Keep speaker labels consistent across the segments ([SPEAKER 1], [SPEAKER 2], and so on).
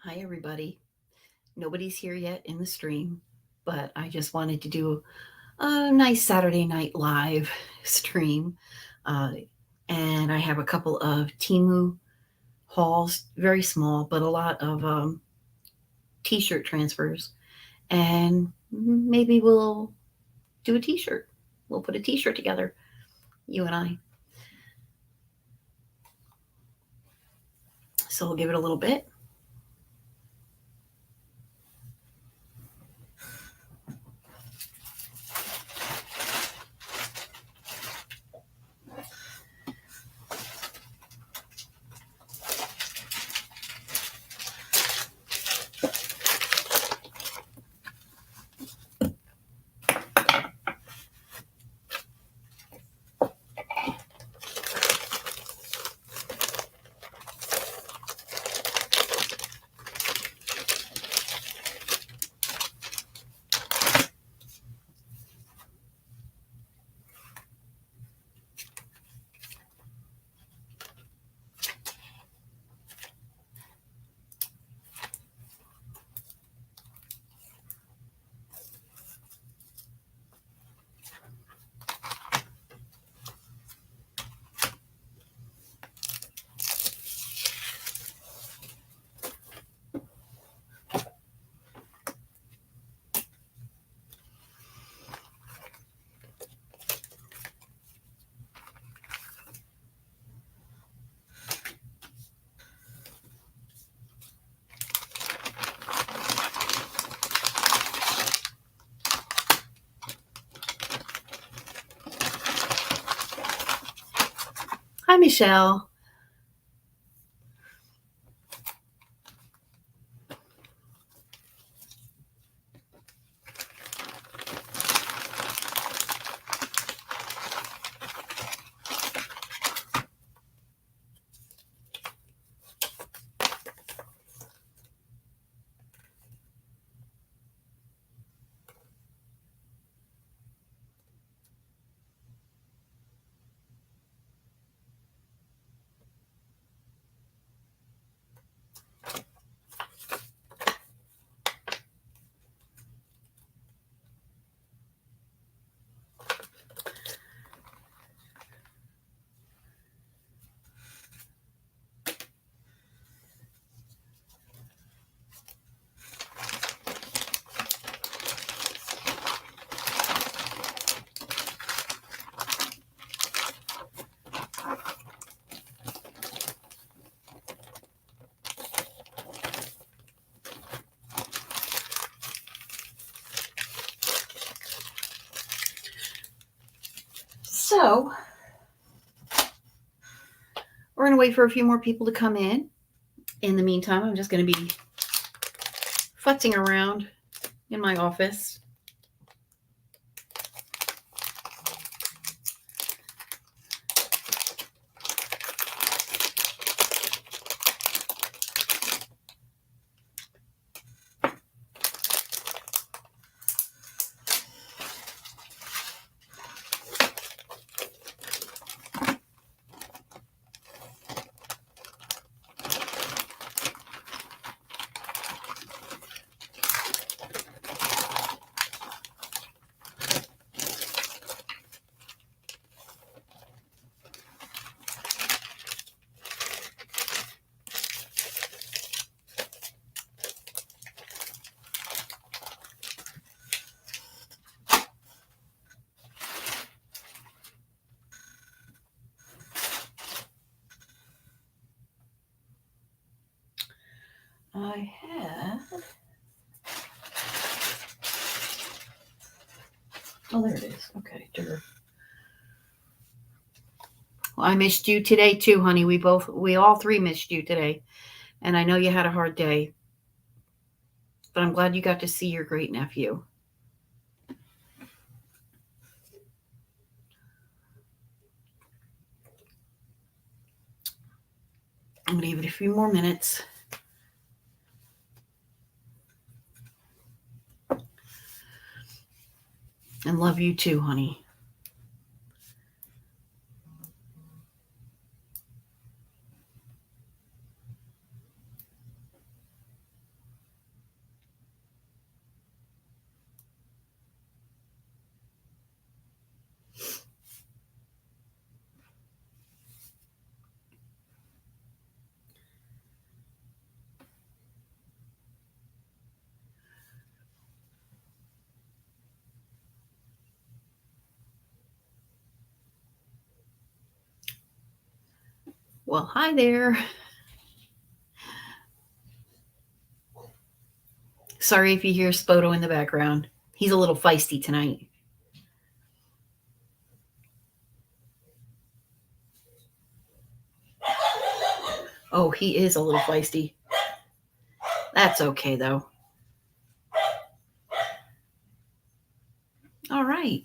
[SPEAKER 1] Hi, everybody. Nobody's here yet in the stream, but I just wanted to do a nice Saturday night live stream. Uh, and I have a couple of Temu hauls, very small, but a lot of t shirt transfers. And maybe we'll do a t shirt. We'll put a t shirt together, you and I. So we'll give it a little bit. Hi, Michelle. So, we're going to wait for a few more people to come in. In the meantime, I'm just going to be futzing around in my office. I had. Oh, there it is. Okay, sugar. Well, I missed you today too, honey. We all three missed you today, and I know you had a hard day, but I'm glad you got to see your great nephew. I'm gonna give it a few more minutes. And love you too, honey. Well, hi there. Sorry if you hear Spoto in the background. He's a little feisty tonight. Oh, he is a little feisty. That's okay, though. All right.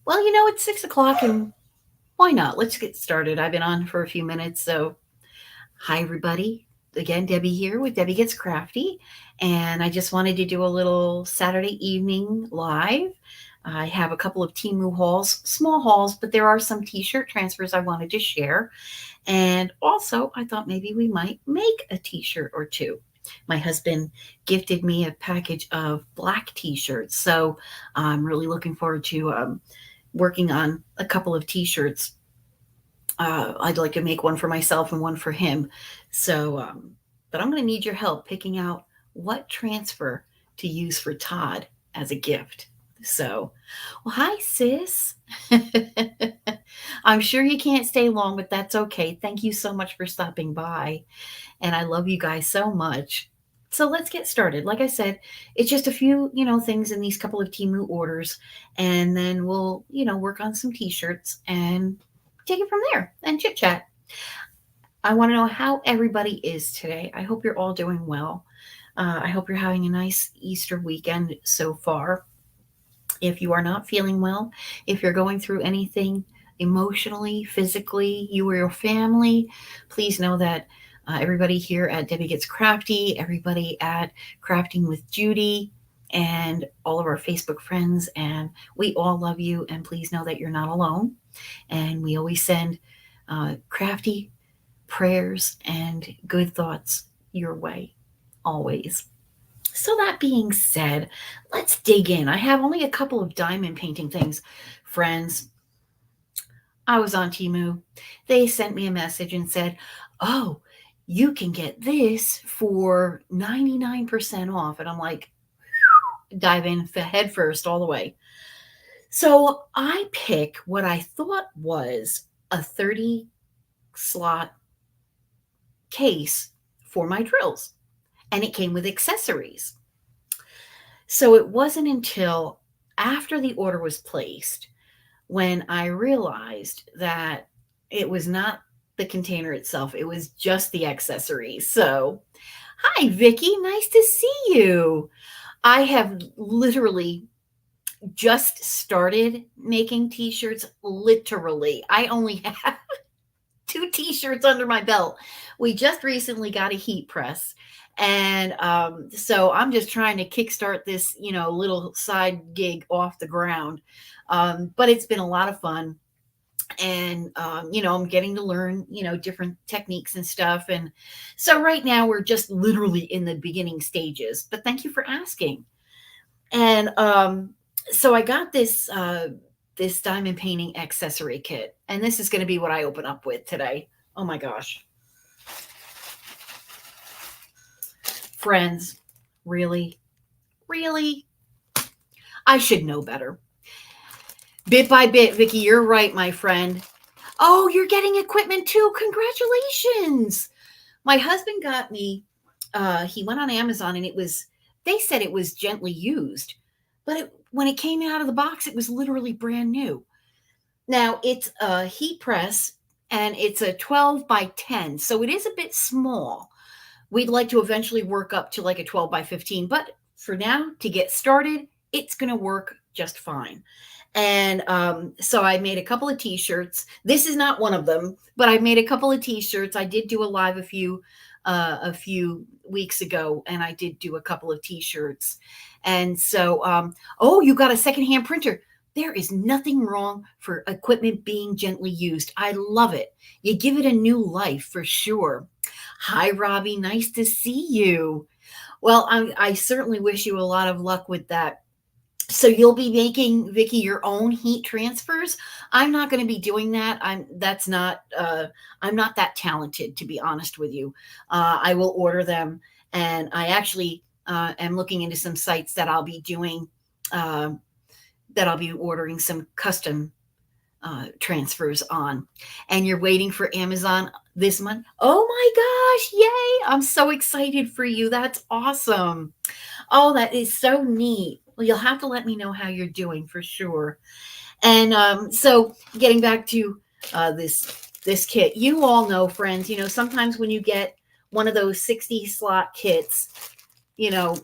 [SPEAKER 1] Well, it's 6 o'clock, and why not? Let's get started. I've been on for a few minutes, so hi, everybody. Again, Debbie here with Debbie Gets Crafty, and I just wanted to do a little Saturday evening live. I have a couple of Temu hauls, small hauls, but there are some t-shirt transfers I wanted to share. And also, I thought maybe we might make a t-shirt or two. My husband gifted me a package of black t-shirts, so I'm really looking forward to working on a couple of t-shirts. I'd like to make one for myself and one for him. So, but I'm going to need your help picking out what transfer to use for Todd as a gift. So, well, hi, sis. I'm sure you can't stay long, but that's okay. Thank you so much for stopping by. And I love you guys so much. So let's get started. Like I said, it's just a few, things in these couple of Temu orders, and then we'll, work on some t-shirts and take it from there and chit chat. I want to know how everybody is today. I hope you're all doing well. I hope you're having a nice Easter weekend so far. If you are not feeling well, if you're going through anything emotionally, physically, you or your family, please know that everybody here at Debbie Gets Crafty, everybody at Crafting with Judy, and all of our Facebook friends, and we all love you. And please know that you're not alone. And we always send crafty prayers and good thoughts your way, always. So that being said, let's dig in. I have only a couple of diamond painting things. Friends, I was on Temu. They sent me a message and said, oh, you can get this for 99% off. And I'm like, dive in head first all the way. So I pick what I thought was a 30 slot case for my drills, and it came with accessories. So it wasn't until after the order was placed when I realized that it was not the container itself, it was just the accessories. So, hi, Vicky, nice to see you. I have literally just started making t-shirts. Literally, I only have 2 t-shirts under my belt. We just recently got a heat press. And so I'm just trying to kickstart this, little side gig off the ground. But it's been a lot of fun. And, I'm getting to learn, different techniques and stuff. And so right now we're just literally in the beginning stages. But thank you for asking. And so I got this diamond painting accessory kit. And this is going to be what I open up with today. Oh my gosh. Friends, really? Really? I should know better. Bit by bit, Vicky, you're right, my friend. Oh, you're getting equipment too. Congratulations. My husband got me, he went on Amazon and they said it was gently used, but when it came out of the box, it was literally brand new. Now it's a heat press and it's a 12 by 10. So it is a bit small. We'd like to eventually work up to like a 12 by 15, but for now, to get started, it's going to work just fine. And so I made a couple of t-shirts. This is not one of them, but I made a couple of t-shirts. I did do a live a few weeks ago, and I did do a couple of t-shirts. And so, oh, you got a secondhand printer. There is nothing wrong for equipment being gently used. I love it. You give it a new life for sure. Hi, Robbie. Nice to see you. Well, I certainly wish you a lot of luck with that. So you'll be making, Vicky, your own heat transfers. I'm not going to be doing that. I'm not that talented, to be honest with you. I will order them, and I actually am looking into some sites that I'll be doing, that I'll be ordering some custom transfers on, and you're waiting for Amazon this month. Oh my gosh, yay! I'm so excited for you. That's awesome. Oh, that is so neat. Well, you'll have to let me know how you're doing for sure. And so getting back to this kit, you all know, friends, sometimes when you get one of those 60 slot kits, you know,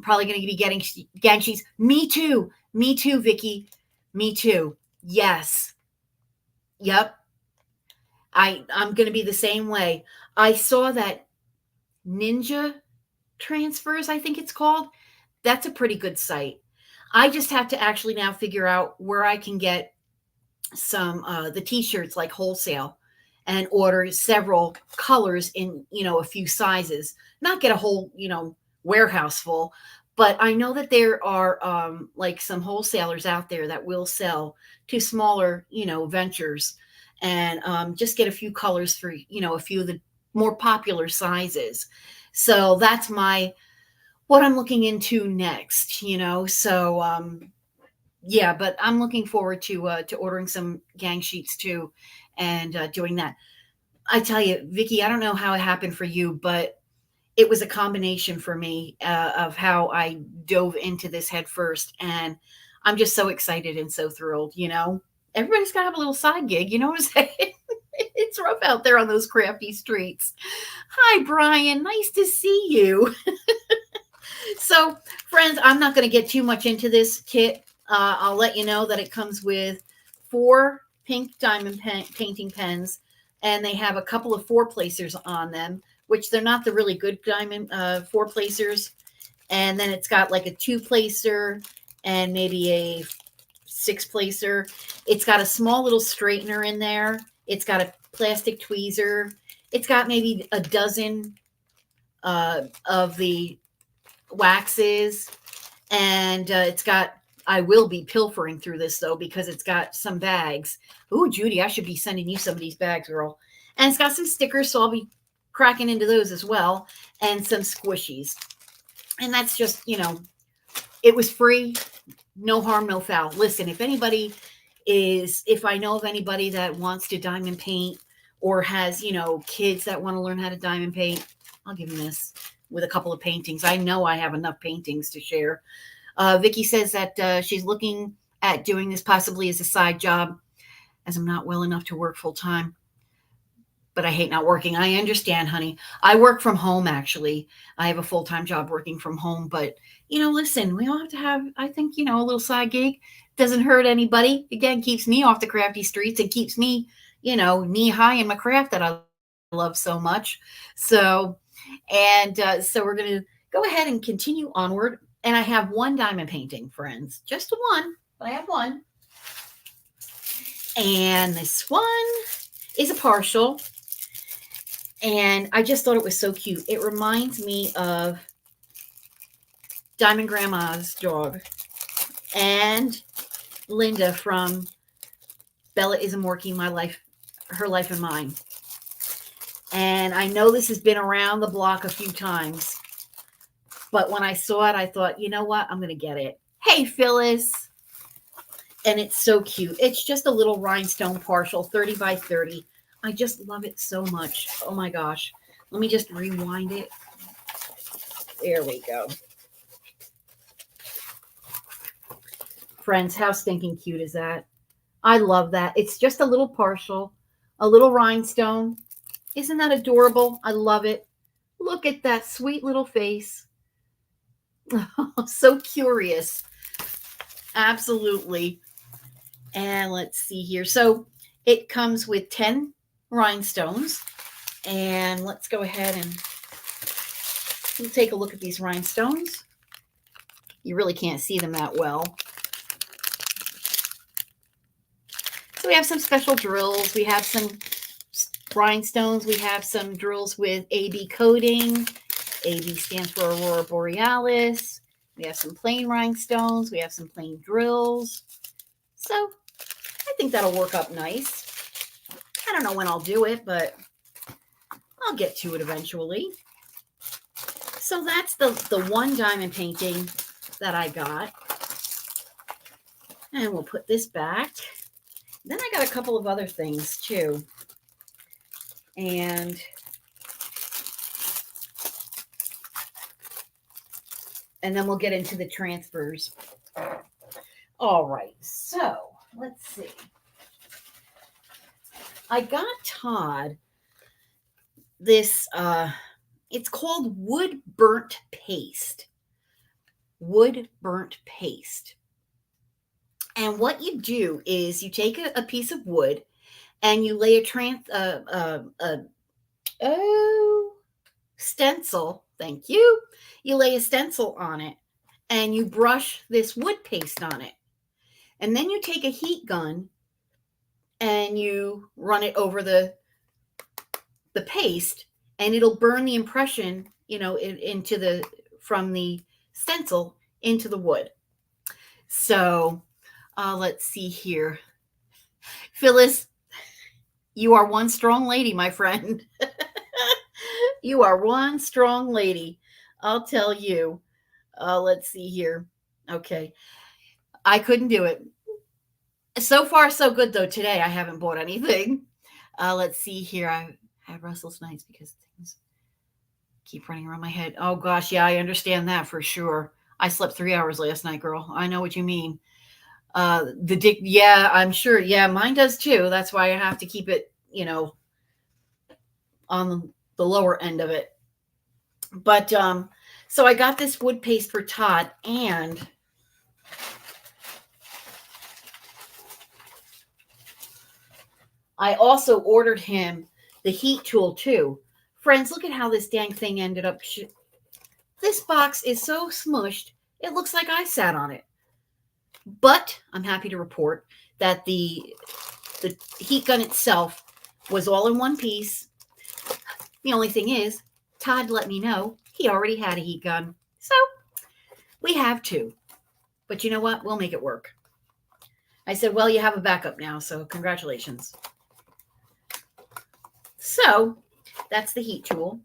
[SPEAKER 1] probably going to be getting Genshis. Me too. Me too, Vicky. Me too. Yes. Yep. I'm going to be the same way. I saw that Ninja Transfers, I think it's called. That's a pretty good site. I just have to actually now figure out where I can get some the t-shirts like wholesale and order several colors in a few sizes, not get a whole warehouse full, but I know that there are like some wholesalers out there that will sell to smaller ventures, and just get a few colors for a few of the more popular sizes. So that's what I'm looking into next, so yeah, but I'm looking forward to ordering some gang sheets too, and doing that. I tell you, Vicky, I don't know how it happened for you, but it was a combination for me of how I dove into this head first, and I'm just so excited and so thrilled. Everybody's got to have a little side gig. You know what I'm saying? It's rough out there on those crafty streets. Hi, Brian. Nice to see you. So, friends, I'm not going to get too much into this kit. I'll let you know that it comes with 4 pink diamond painting pens, and they have a couple of 4-placers on them, which they're not the really good diamond 4-placers. And then it's got like a 2-placer and maybe a 6-placer. It's got a small little straightener in there. It's got a plastic tweezer. It's got maybe a dozen of the waxes, and it's got, I will be pilfering through this though, because it's got some bags. Ooh, Judy, I should be sending you some of these bags, girl. And it's got some stickers, so I'll be cracking into those as well, and some squishies. And that's just, it was free, no harm, no foul. Listen, if I know of anybody that wants to diamond paint or has, kids that want to learn how to diamond paint, I'll give them this with a couple of paintings. I know I have enough paintings to share. Vicky says that she's looking at doing this possibly as a side job, as I'm not well enough to work full time. But I hate not working. I understand, honey. I work from home, actually. I have a full-time job working from home. But, listen, we all have to have, I think, a little side gig. Doesn't hurt anybody. Again, keeps me off the crafty streets and keeps me, knee high in my craft that I love so much. So we're going to go ahead and continue onward. And I have one diamond painting, friends. Just one, but I have one. And this one is a partial. And I just thought it was so cute. It reminds me of Diamond Grandma's dog and Linda from Bella Isn't Working My Life, Her Life and Mine. And I know this has been around the block a few times, but when I saw it, I thought, you know what? I'm going to get it. Hey, Phyllis. And it's so cute. It's just a little rhinestone partial, 30 by 30. I just love it so much. Oh my gosh. Let me just rewind it. There we go. Friends, how stinking cute is that? I love that. It's just a little partial, a little rhinestone. Isn't that adorable? I love it. Look at that sweet little face. Oh, so curious. Absolutely. And let's see here. So it comes with 10 rhinestones. And let's go ahead and we'll take a look at these rhinestones. You really can't see them that well. So we have some special drills. We have some rhinestones. We have some drills with AB coating. AB stands for Aurora Borealis. We have some plain rhinestones. We have some plain drills. So I think that'll work up nice. I don't know when I'll do it, but I'll get to it eventually. So that's the one diamond painting that I got. And we'll put this back. Then I got a couple of other things too. And then we'll get into the transfers. All right, so let's see. I got Todd this, it's called wood burnt paste. Wood burnt paste. And what you do is you take a piece of wood and you lay stencil. Thank you. You lay a stencil on it and you brush this wood paste on it. And then you take a heat gun and you run it over the paste, and it'll burn the impression, from the stencil into the wood. So let's see here. Phyllis, you are one strong lady, my friend. You are one strong lady. I'll tell you. Let's see here. Okay. I couldn't do it. So far, so good, though. Today, I haven't bought anything. Let's see here. I have restless nights because things keep running around my head. Oh, gosh. Yeah, I understand that for sure. I slept 3 hours last night, girl. I know what you mean. Yeah, I'm sure. Yeah, mine does too. That's why I have to keep it, on the lower end of it. But so I got this wood paste for Todd, and I also ordered him the heat tool too. Friends, look at how this dang thing ended up. This box is so smushed, it looks like I sat on it. But I'm happy to report that the heat gun itself was all in one piece. The only thing is, Todd let me know he already had a heat gun. So we have two. But you know what? We'll make it work. I said, well, you have a backup now, so congratulations. So that's the heat tool.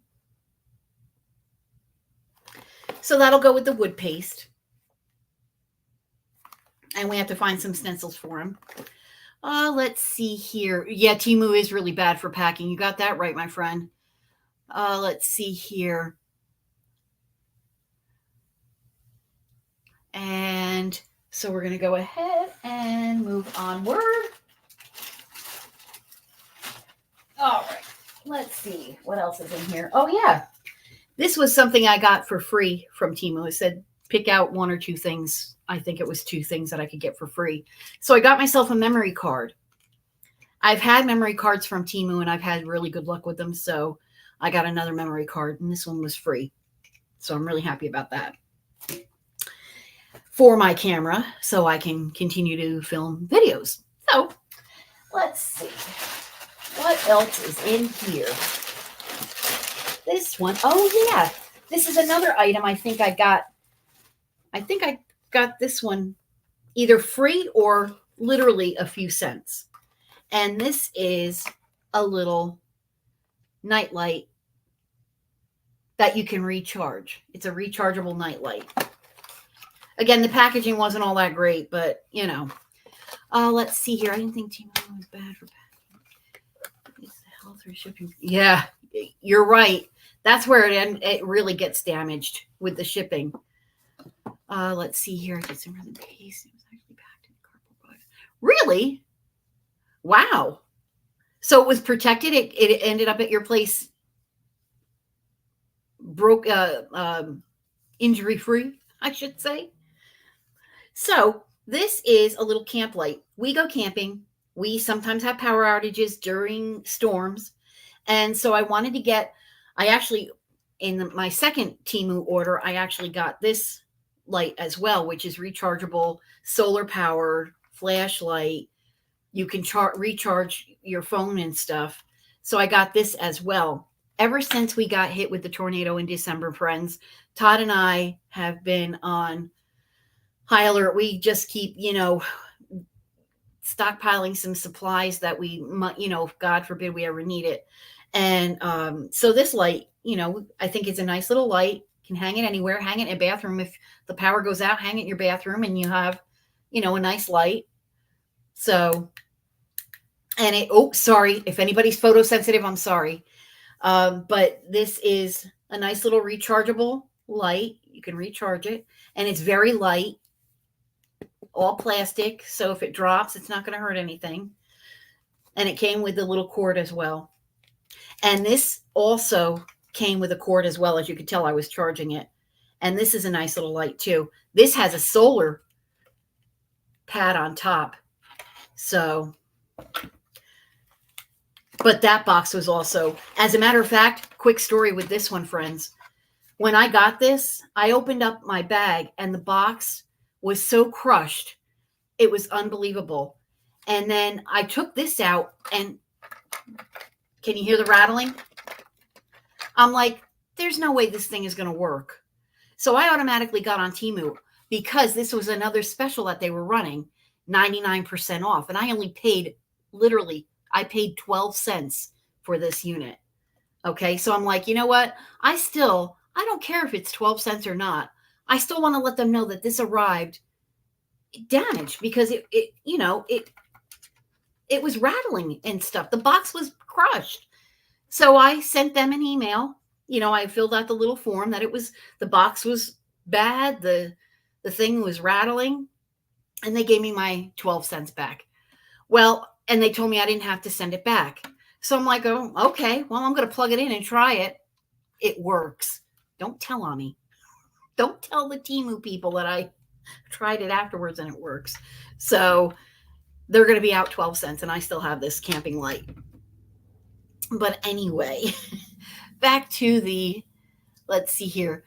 [SPEAKER 1] So that'll go with the wood paste. And we have to find some stencils for him. Let's see here. Yeah, Temu is really bad for packing. You got that right, my friend. Let's see here. And so we're going to go ahead and move onward. All right. Let's see. What else is in here? Oh, yeah. This was something I got for free from Temu. It said, pick out one or two things. I think it was two things that I could get for free. So I got myself a memory card. I've had memory cards from Temu, and I've had really good luck with them. So I got another memory card, and this one was free. So I'm really happy about that. For my camera, so I can continue to film videos. So let's see. What else is in here? This one. Oh, yeah. This is another item I think I got. I think I got this one either free or literally a few cents. And this is a little nightlight that you can recharge. It's a rechargeable nightlight. Again, the packaging wasn't all that great, but, let's see here. I didn't think Temu was bad for packing. It's the health or shipping. Yeah, you're right. That's where it really gets damaged with the shipping. Let's see here. I get some really paste. It was actually packed in cardboard box. Really? Wow. So it was protected. It ended up at your place injury free, I should say. So this is a little camp light. We go camping. We sometimes have power outages during storms. And so I wanted to get, in my second Temu order, I actually got this light as well, which is rechargeable, solar powered flashlight. You can recharge your phone and stuff. So I got this as well. Ever since we got hit with the tornado in December, friends, Todd and I have been on high alert. We just keep, stockpiling some supplies that we, God forbid we ever need it. And so this light, I think it's a nice little light. You can hang it anywhere, hang it in a bathroom. If the power goes out, hang it in your bathroom and you have, a nice light. So And oh, sorry. If anybody's photosensitive, I'm sorry. But this is a nice little rechargeable light. You can recharge it. And it's very light, all plastic. So if it drops, it's not going to hurt anything. And it came with the little cord as well. And this also came with a cord as well. As you could tell, I was charging it. And this is a nice little light too. This has a solar pad on top. So, but that box was also, as a matter of fact, quick story with this one, friends. When I got this, I opened up my bag and the box was so crushed. It was unbelievable. And then I took this out and can you hear the rattling? I'm like, there's no way this thing is going to work. So I automatically got on Temu because this was another special that they were running, 99% off. And I only paid, literally, I paid 12 cents for this unit. Okay. So I'm like, you know what? I don't care if it's 12 cents or not. I still want to let them know that this arrived damaged because it was rattling and stuff. The box was crushed. So I sent them an email. I filled out the little form that the box was bad. The thing was rattling and they gave me my 12 cents back. Well, and they told me I didn't have to send it back. So I'm like, oh, okay, well, I'm going to plug it in and try it. It works. Don't tell on me. Don't tell the Temu people that I tried it afterwards and it works. So they're going to be out 12 cents and I still have this camping light. But anyway, back to let's see here.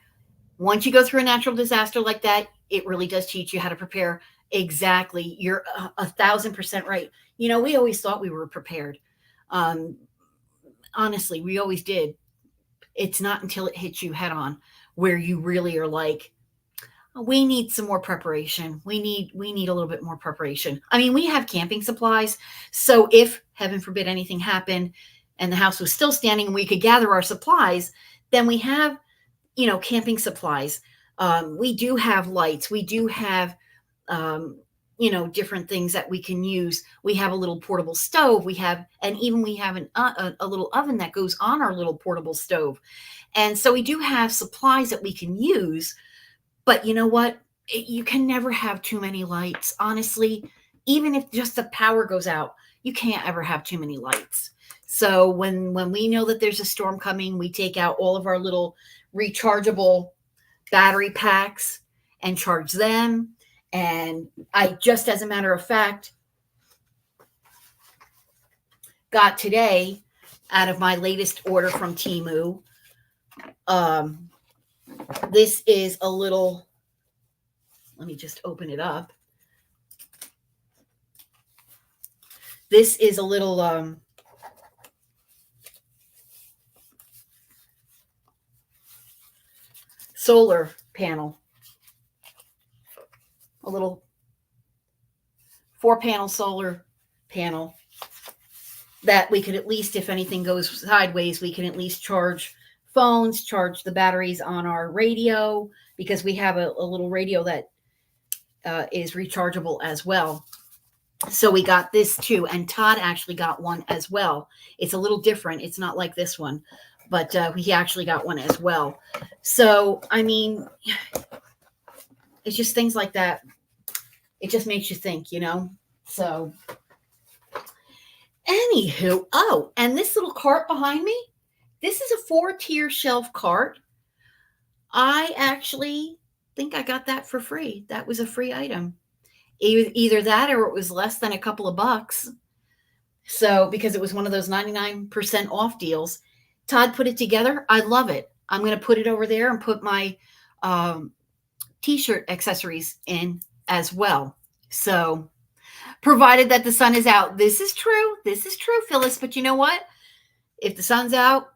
[SPEAKER 1] Once you go through a natural disaster like that, it really does teach you how to prepare. Exactly. You're 1,000% right. We always thought we were prepared. Honestly, we always did. It's not until it hits you head on where you really are like, we need some more preparation. We need a little bit more preparation. I mean, we have camping supplies. So if, heaven forbid, anything happened and the house was still standing and we could gather our supplies, then we have, camping supplies. We do have lights. We do have, different things that we can use. We have a little portable stove. We have a little oven that goes on our little portable stove. And so we do have supplies that we can use. But you know what? You can never have too many lights. Honestly, even if just the power goes out, you can't ever have too many lights. So when we know that there's a storm coming, we take out all of our little rechargeable battery packs and charge them. And I just, as a matter of fact, got today out of my latest order from Temu. This is a little, let me just open it up. This is a little solar panel, a little 4-panel solar panel that we could at least, if anything goes sideways, we can at least charge phones, charge the batteries on our radio, because we have a little radio that is rechargeable as well. So we got this too. And Todd actually got one as well. It's a little different. It's not like this one, but he actually got one as well. So, I mean, it's just things like that. It just makes you think, So, anywho, oh, and this little cart behind me, this is a 4-tier shelf cart. I actually think I got that for free. That was a free item. Either that or it was less than a couple of bucks. So, because it was one of those 99% off deals. Todd put it together. I love it. I'm going to put it over there and put my t-shirt accessories in as well. So, provided that the sun is out. This is true. This is true, Phyllis. But you know what? If the sun's out,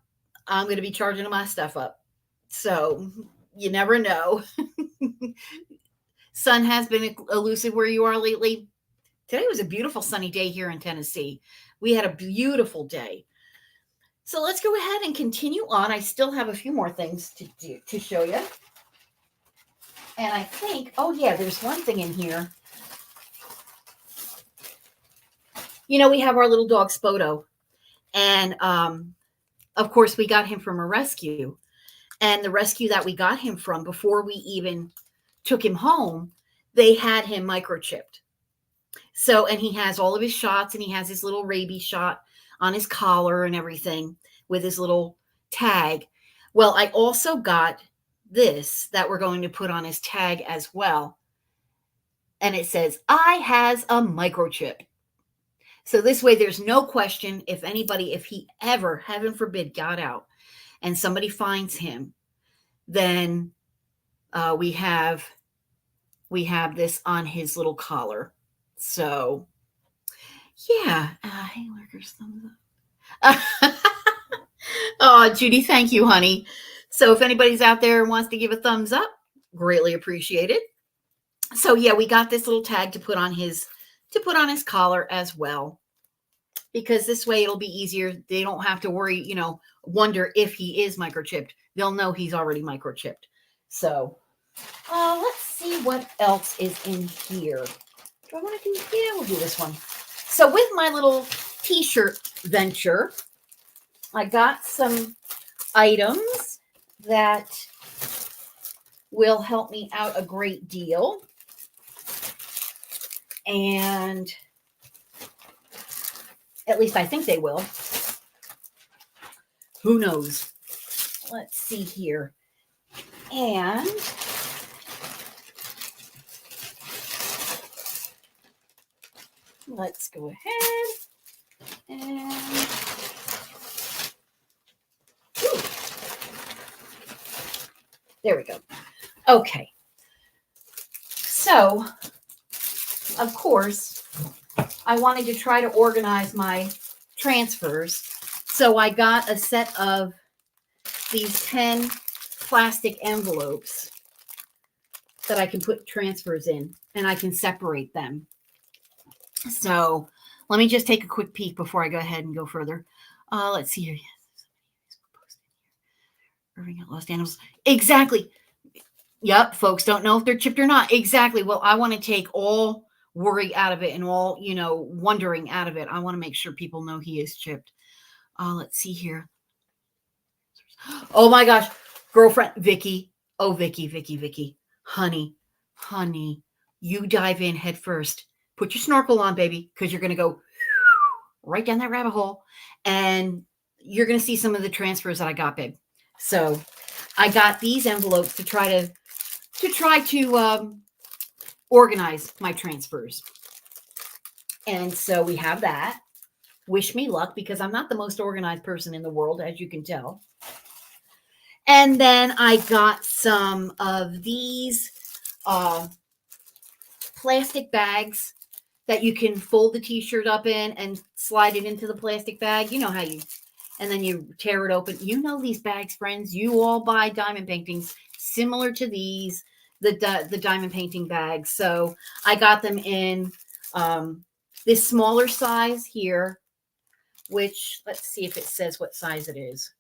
[SPEAKER 1] I'm going to be charging my stuff up. So, you never know. Sun has been elusive where you are lately. Today was a beautiful sunny day here in Tennessee. We had a beautiful day. So let's go ahead and continue on. I still have a few more things to show you. And I think, oh yeah, there's one thing in here. we have our little dog Spoto, and of course we got him from a rescue, and the rescue that we got him from, before we even took him home, they had him microchipped. So, and he has all of his shots, and he has his little rabies shot on his collar and everything with his little tag. Well, I also got this that we're going to put on his tag as well. And it says, I has a microchip. So this way there's no question if anybody, if he ever, heaven forbid, got out and somebody finds him, then we have this on his little collar. So yeah, hey lurkers, thumbs up. Oh, Judy, thank you, honey. So if anybody's out there and wants to give a thumbs up, greatly appreciated. So yeah, we got this little tag to put on his collar as well, because this way it'll be easier. They don't have to worry, wonder if he is microchipped. They'll know he's already microchipped. So let's see what else is in here. Do I want to do? Yeah, we'll do this one. So with my little t-shirt venture, I got some items that will help me out a great deal. And at least I think they will. Who knows? Let's see here. And let's go ahead and there we go. Okay. So, of course, I wanted to try to organize my transfers. So I got a set of these 10 plastic envelopes that I can put transfers in, and I can separate them. So let me just take a quick peek before I go ahead and go further. Let's see here. Irving at Lost Animals. Exactly. Yep, folks don't know if they're chipped or not. Exactly. Well, I want to take all worry out of it and all, wondering out of it. I want to make sure people know he is chipped. Let's see here. Oh my gosh, girlfriend, Vicky. Oh, Vicky. Honey, you dive in head first. Put your snorkel on, baby, because you're going to go right down that rabbit hole, and you're going to see some of the transfers that I got, babe. So I got these envelopes to try to organize my transfers. And so we have that. Wish me luck, because I'm not the most organized person in the world, as you can tell. And then I got some of these plastic bags that you can fold the t-shirt up in and slide it into the plastic bag. You know how and then you tear it open. You know these bags, friends. You all buy diamond paintings similar to these, the diamond painting bags. So I got them in this smaller size here, which, let's see if it says what size it is.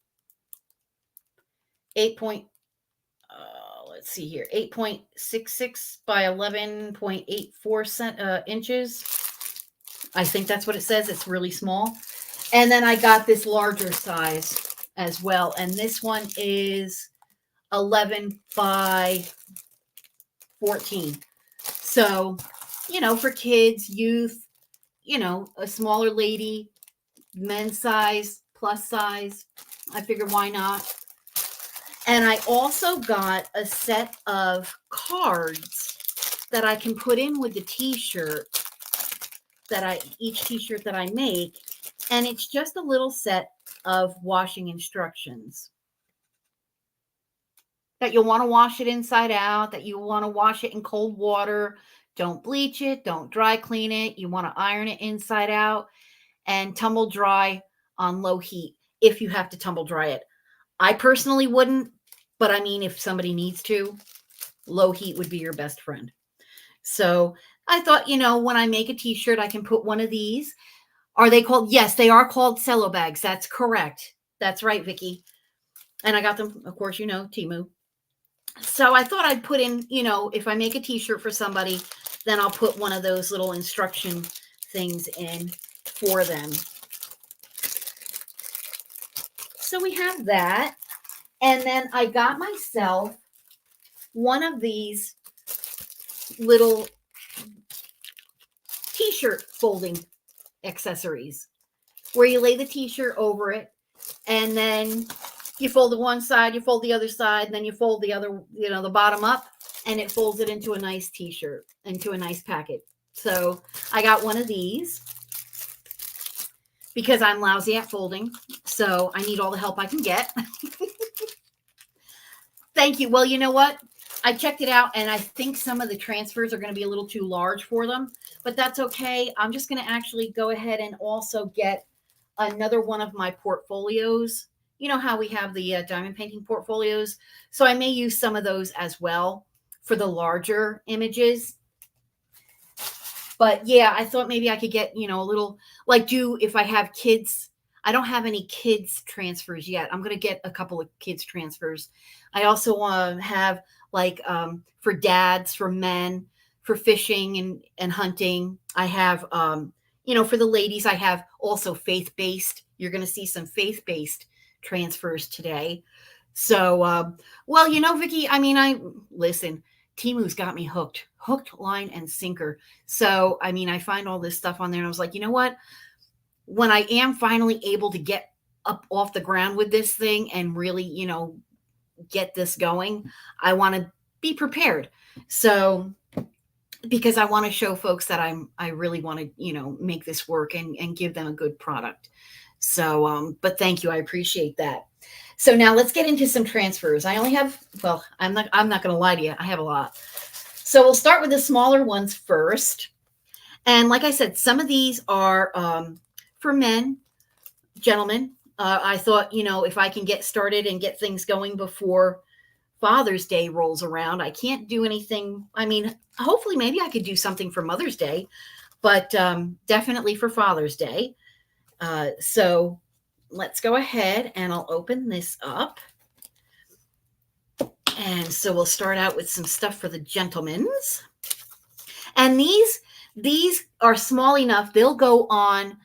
[SPEAKER 1] 8.66 by 11.84 inches. I think that's what it says. It's really small. And then I got this larger size as well. And this one is 11 by 14. So, for kids, youth, a smaller lady, men's size, plus size. I figured why not? And I also got a set of cards that I can put in with the t-shirt each t-shirt that I make. And it's just a little set of washing instructions. That you'll want to wash it inside out, that you want to wash it in cold water. Don't bleach it, don't dry clean it. You want to iron it inside out and tumble dry on low heat if you have to tumble dry it. I personally wouldn't, but I mean, if somebody needs to, low heat would be your best friend. So I thought, when I make a t-shirt, I can put one of these. Are they called? Yes, they are called cello bags. That's correct. That's right, Vicky. And I got them, of course, Temu. So I thought I'd put in, if I make a t-shirt for somebody, then I'll put one of those little instruction things in. for them. So we have that. And then I got myself one of these little t-shirt folding accessories where you lay the t-shirt over it and then you fold the one side, you fold the other side, and then you fold the other, the bottom up, and it folds it into a nice t-shirt, into a nice packet. So I got one of these because I'm lousy at folding. So I need all the help I can get. Thank you. Well, you know what? I checked it out, and I think some of the transfers are going to be a little too large for them, but that's okay. I'm just going to actually go ahead and also get another one of my portfolios. You know how we have the diamond painting portfolios? So I may use some of those as well for the larger images. But yeah, I thought maybe I could get, a little, like if I have kids. I don't have any kids transfers yet. I'm going to get a couple of kids transfers. I also want to have for dads, for men, for fishing and hunting. I have, for the ladies, I have also faith-based. You're going to see some faith-based transfers today. So, Vicki, listen, Temu's got me hooked, line, and sinker. So, I find all this stuff on there and I was like, you know what? When I am finally able to get up off the ground with this thing and really, get this going, I want to be prepared. So, because I want to show folks that I really want to, make this work and give them a good product. So, but thank you. I appreciate that. So now let's get into some transfers. I only have, I'm not going to lie to you. I have a lot. So we'll start with the smaller ones first. And like I said, some of these are for men, gentlemen. I thought, if I can get started and get things going before Father's Day rolls around, I can't do anything. Hopefully maybe I could do something for Mother's Day, but definitely for Father's Day. So let's go ahead and I'll open this up. And so we'll start out with some stuff for the gentlemen's. And these are small enough. They'll go on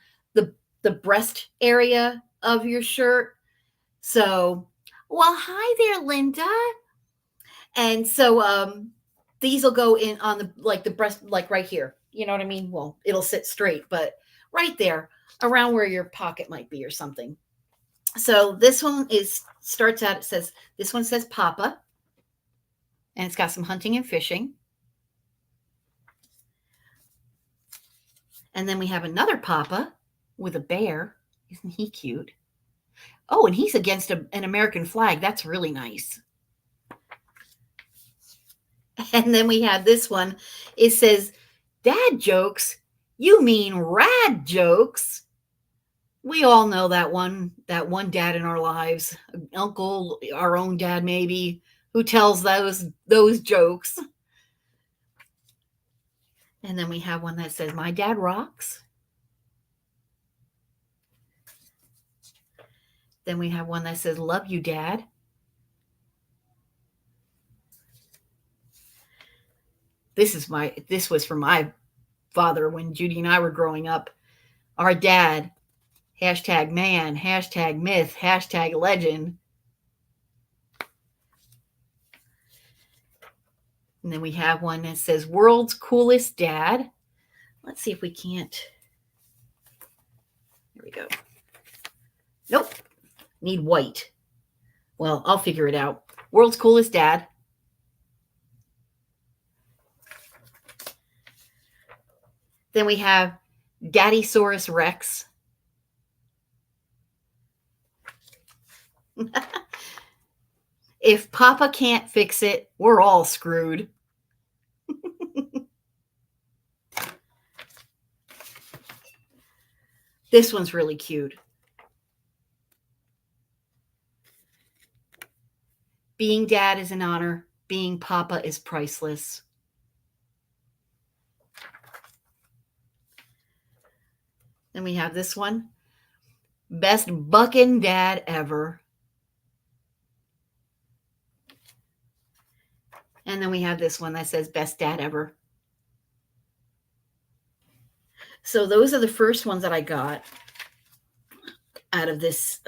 [SPEAKER 1] the breast area of your shirt. So, well, hi there, Linda. And so these will go in on the breast, like right here. You know what I mean? Well, it'll sit straight, but right there around where your pocket might be or something. So this one starts out, this one says Papa. And it's got some hunting and fishing. And then we have another Papa with a bear. Isn't he cute? Oh, and he's against an American flag. That's really nice. And then we have this one. It says, Dad jokes? You mean rad jokes? We all know that one dad in our lives, uncle, our own dad maybe, who tells those jokes. And then we have one that says, My dad rocks. Then we have one that says, Love you, Dad. This was for my father when Judy and I were growing up. Our dad, #man, #myth, #legend. And then we have one that says, World's coolest dad. Let's see if we can't. Here we go. Nope. Need white. Well, I'll figure it out. World's coolest dad. Then we have Daddysaurus Rex. If Papa can't fix it, we're all screwed. This one's really cute. Being dad is an honor. Being Papa is priceless. Then we have this one. Best bucking dad ever. And then we have this one that says best dad ever. So those are the first ones that I got out of this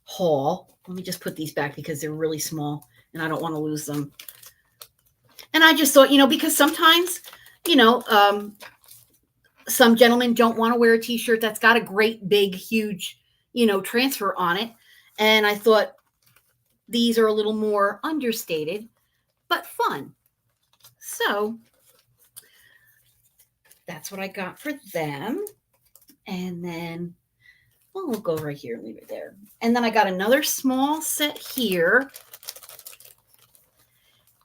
[SPEAKER 1] haul. Let me just put these back because they're really small and I don't want to lose them. And I just thought, because sometimes, you know, some gentlemen don't want to wear a t-shirt that's got a great big huge transfer on it, and I thought these are a little more understated but fun. So that's what I got for them. And then we'll go right here and leave it there. And then I got another small set here,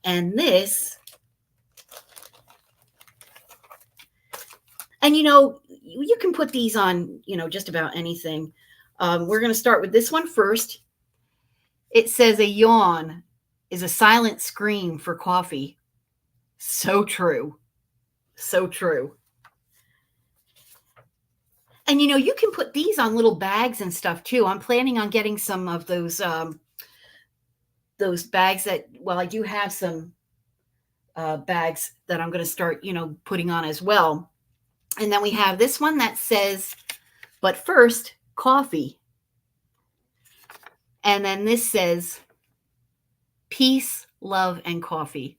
[SPEAKER 1] and this, and you can put these on just about anything. We're going to start with this one first. It says a yawn is a silent scream for coffee. So true. So true. And you can put these on little bags and stuff too. I'm planning on getting some of those bags that, well, I do have some bags that I'm going to start, putting on as well. And then we have this one that says, but first, coffee. And then this says, peace, love, and coffee.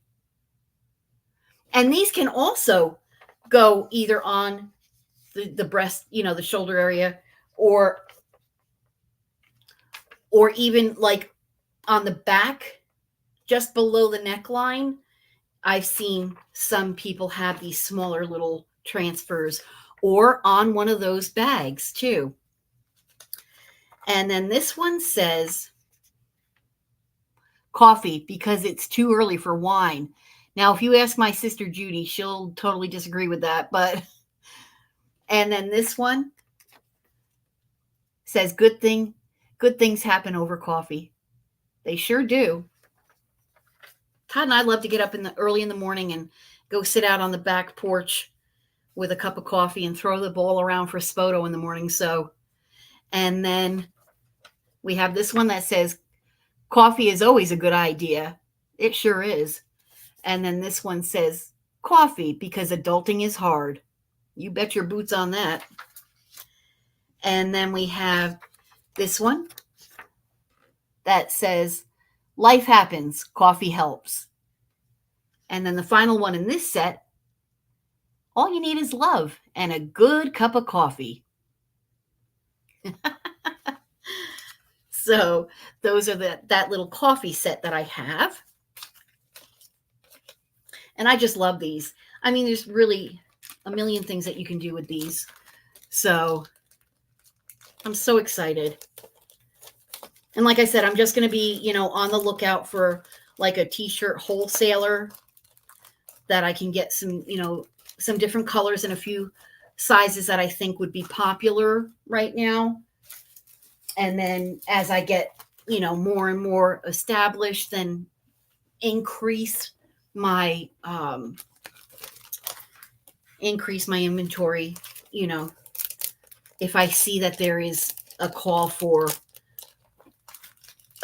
[SPEAKER 1] And these can also go either on the breast, the shoulder area, or even like on the back, just below the neckline. I've seen some people have these smaller little transfers, or on one of those bags too. And then this one says coffee because it's too early for wine. Now, if you ask my sister Judy, she'll totally disagree with that. But, and then this one says good things happen over coffee. They sure do. Todd and I love to get up early in the morning and go sit out on the back porch with a cup of coffee and throw the ball around for Spoto in the morning. So, and then we have this one that says coffee is always a good idea. It sure is. And then this one says coffee because adulting is hard. You bet your boots on that. And then we have this one that says life happens, coffee helps. And then the final one in this set, all you need is love and a good cup of coffee. So those are that little coffee set that I have. And I just love these. I mean, there's really a million things that you can do with these. So I'm so excited. And like I said, I'm just going to be, on the lookout for like a t-shirt wholesaler that I can get some, some different colors and a few sizes that I think would be popular right now. And then as I get, more and more established, then increase my inventory, if I see that there is a call for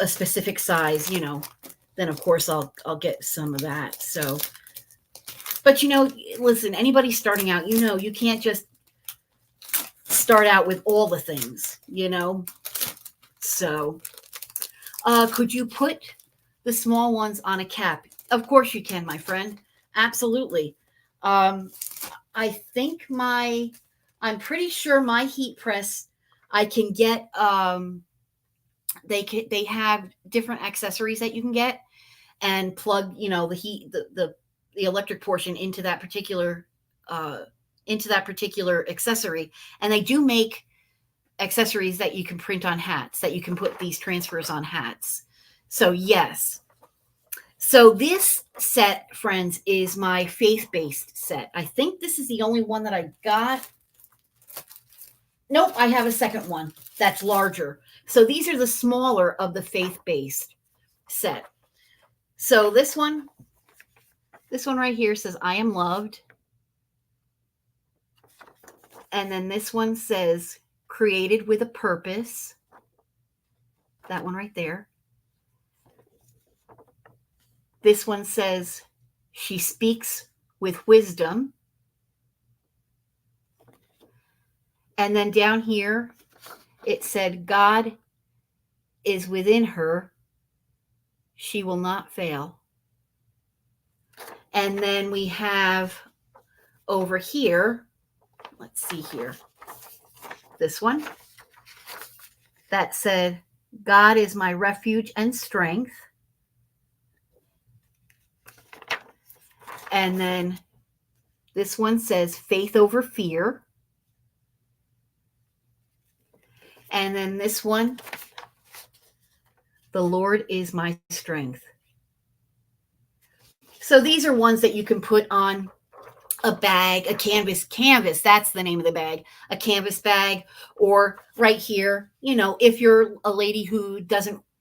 [SPEAKER 1] a specific size, then of course I'll get some of that. So, but listen, anybody starting out, you can't just start out with all the things, So, could you put the small ones on a cap? Of course you can, my friend. Absolutely. I think I'm pretty sure my heat press, I can get, they have different accessories that you can get and plug, the heat, the electric portion into that particular accessory. And they do make accessories that you can print on hats, that you can put these transfers on hats. So yes. So this set, friends, is my faith-based set. I think this is the only one that I got. Nope, I have a second one that's larger. So these are the smaller of the faith-based set. So this one right here says, I am loved. And then this one says, created with a purpose. That one right there. This one says, she speaks with wisdom. And then down here, it said, God is within her. She will not fail. And then we have over here, let's see here, this one that said, God is my refuge and strength. And then this one says, faith over fear. And then this one, the Lord is my strength. So these are ones that you can put on a bag, a canvas, that's the name of the bag, a canvas bag, or right here, you know, if you're a lady who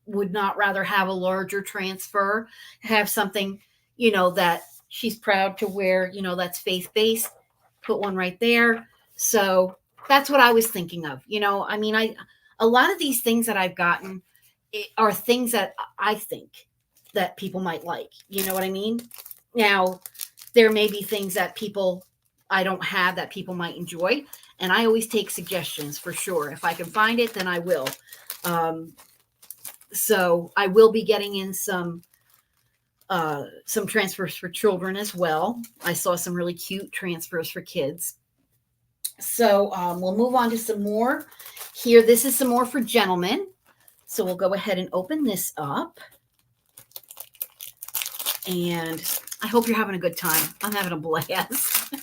[SPEAKER 1] would not rather have a larger transfer, have something, you know, that she's proud to wear, you know, that's faith-based, put one right there. So that's what I was thinking of. You know, I mean, a lot of these things that I've gotten are things that I think that people might like. You know what I mean? Now, there may be things that I don't have that people might enjoy. And I always take suggestions for sure. If I can find it, then I will. So I will be getting in some transfers for children as well. I saw some really cute transfers for kids. So we'll move on to some more here. This is some more for gentlemen. So we'll go ahead and open this up. And I hope you're having a good time. I'm having a blast.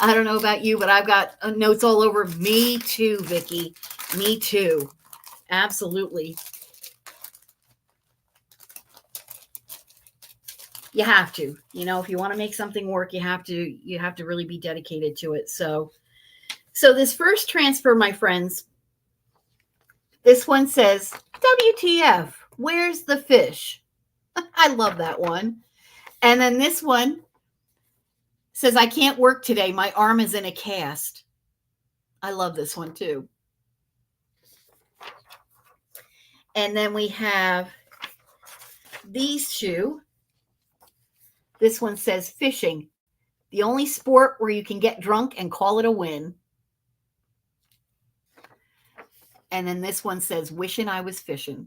[SPEAKER 1] I don't know about you, but I've got notes all over. Me too, Vicki. Me too. Absolutely. You have to, you know, if you want to make something work, you have to really be dedicated to it. So this first transfer, my friends, this one says, WTF, where's the fish? I love that one. And then this one says, I can't work today. My arm is in a cast. I love this one too. And then we have these two. This one says fishing, the only sport where you can get drunk and call it a win. And then this one says wishing I was fishing.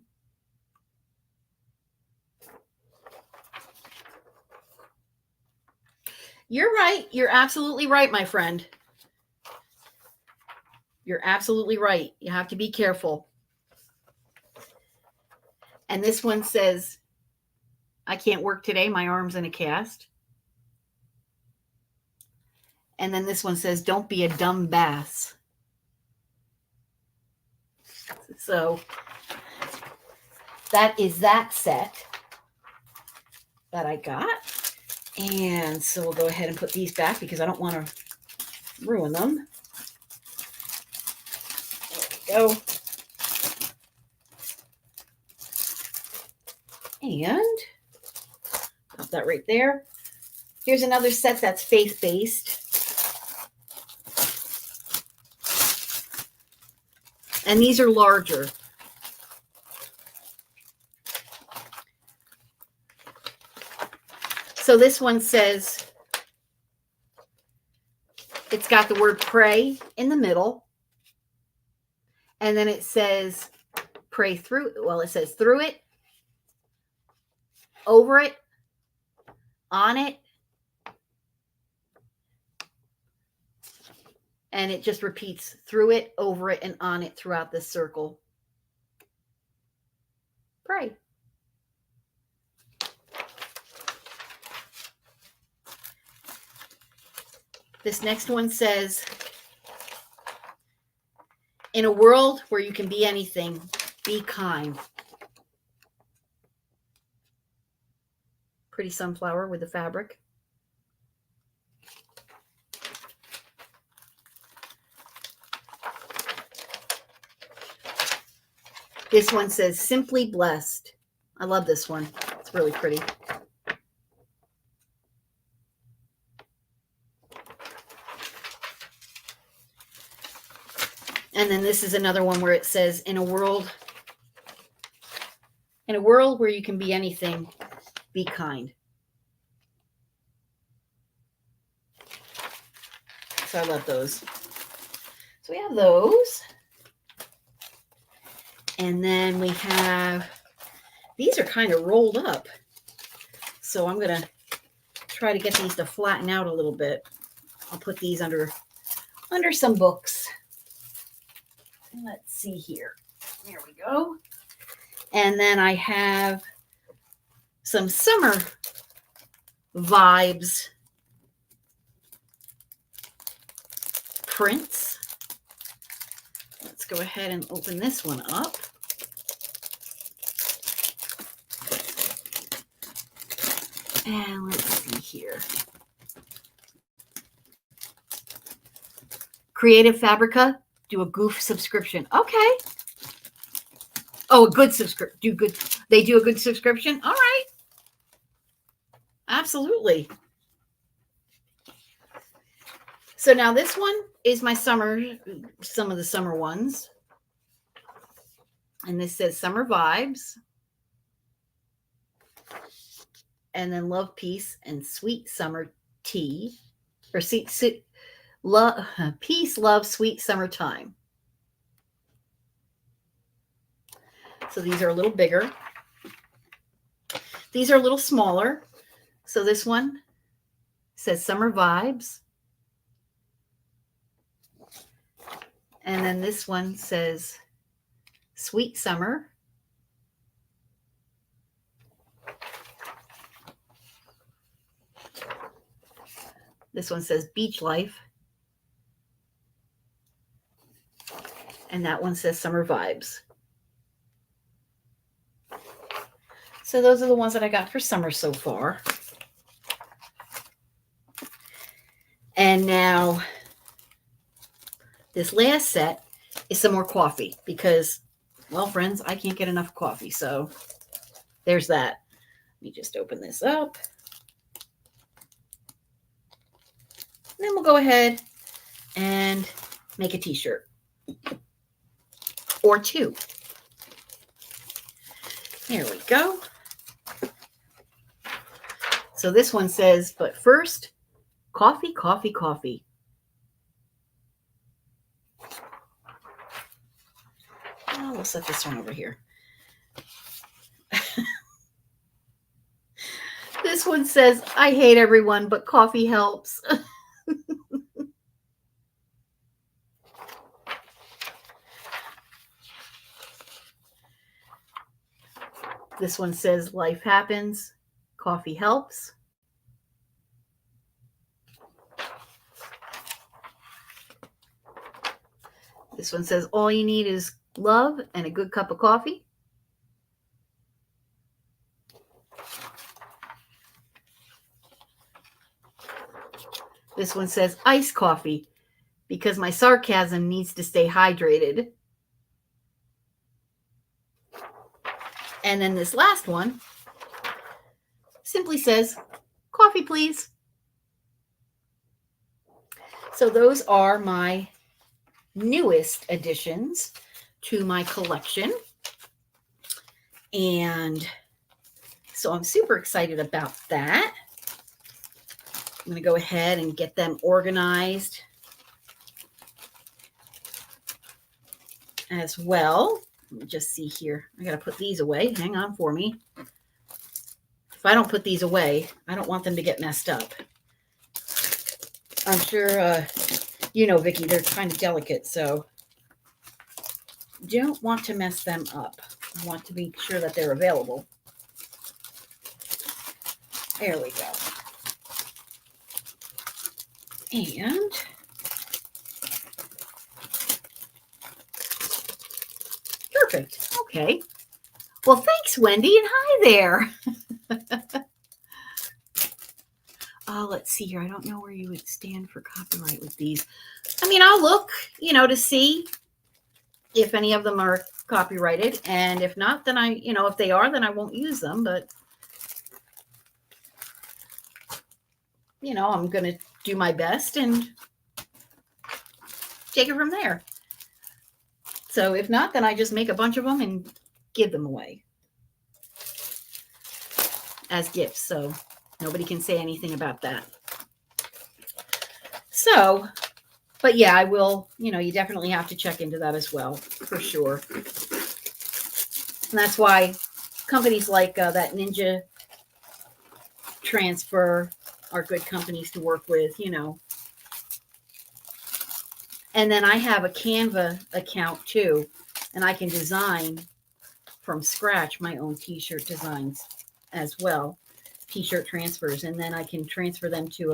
[SPEAKER 1] You're right. You're absolutely right, my friend. You're absolutely right. You have to be careful. And this one says, I can't work today. My arm's in a cast. And then this one says, don't be a dumb bass. So that is that set that I got. And so we'll go ahead and put these back because I don't want to ruin them. There we go. And put that right there. Here's another set that's faith-based. And these are larger. So this one says, it's got the word pray in the middle. And then it says pray through. Well, it says through it, over it, on it. And it just repeats through it, over it, and on it throughout this circle. Pray. This next one says, in a world where you can be anything, be kind. Pretty sunflower with the fabric. This one says, simply blessed. I love this one. It's really pretty. And then this is another one where it says, in a world where you can be anything, be kind. So I love those. So we have those. And then we have, these are kind of rolled up. So I'm going to try to get these to flatten out a little bit. I'll put these under some books. Let's see here. There we go. And then I have some summer vibes prints. Let's go ahead and open this one up. And let's see here. Creative Fabrica, do a goof subscription. Okay. Oh, a good subscription. They do a good subscription? All right. Absolutely. So now this one is my some of the summer ones. And this says Summer Vibes. And then Love, Peace, and Sweet Summer Tea. Or love, Peace, Love, Sweet Summertime. So these are a little bigger. These are a little smaller. So this one says Summer Vibes. And then this one says Sweet Summer. This one says Beach Life. And that one says Summer Vibes. So those are the ones that I got for summer so far. And now this last set is some more coffee because, well, friends, I can't get enough coffee. So there's that. Let me just open this up. And then we'll go ahead and make a t-shirt or two. There we go. So this one says, but first, coffee, coffee, coffee. Oh, we'll set this one over here. This one says, I hate everyone, but coffee helps. This one says, life happens, coffee helps. This one says, all you need is love and a good cup of coffee. This one says, iced coffee, because my sarcasm needs to stay hydrated. And then this last one simply says, coffee, please. So those are my newest additions to my collection. And so I'm super excited about that. I'm going to go ahead and get them organized as well. Let me just see here. I got to put these away. Hang on for me. If I don't put these away, I don't want them to get messed up. I'm sure, you know, Vicki, they're kind of delicate, so don't want to mess them up. I want to make sure that they're available. There we go. And perfect. Okay. Well, thanks, Wendy, and hi there. Let's see here. I don't know where you would stand for copyright with these. I mean, I'll look, you know, to see if any of them are copyrighted. And if not, then if they are, then I won't use them. But, I'm going to do my best and take it from there. So if not, then I just make a bunch of them and give them away as gifts. So nobody can say anything about that. So But yeah, I will, you definitely have to check into that as well, for sure. And that's why companies like that Ninja Transfer are good companies to work with. And then I have a Canva account too, and I can design from scratch my own t-shirt designs as well, t-shirt transfers, and then I can transfer them to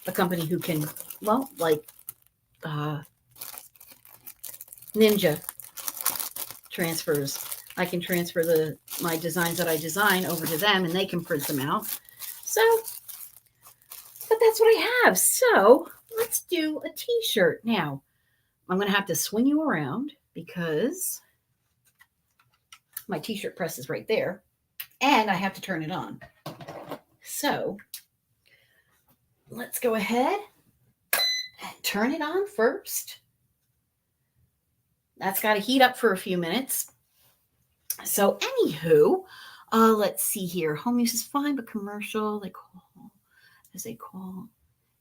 [SPEAKER 1] a company who can, well, like Ninja Transfers. I can transfer my designs that I design over to them, and they can print them out. So, but that's what I have. So let's do a t-shirt now. I'm going to have to swing you around because my t-shirt press is right there, and I have to turn it on. So let's go ahead and turn it on first. That's got to heat up for a few minutes. So anywho, let's see here. Home use is fine, but commercial, as they call,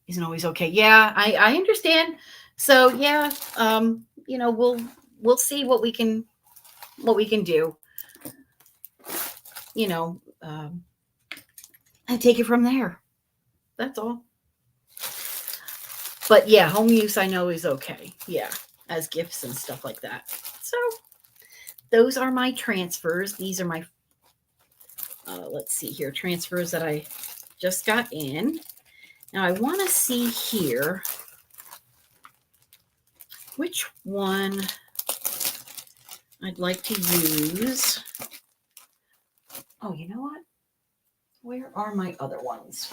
[SPEAKER 1] isn't always okay. Yeah, I understand. So yeah, we'll see what we can do. And take it from there. That's all. But yeah, home use I know is okay. Yeah, as gifts and stuff like that. So those are my transfers. These are my, let's see here, transfers that I just got in. Now I want to see here which one I'd like to use. Oh, you know what? Where are my other ones?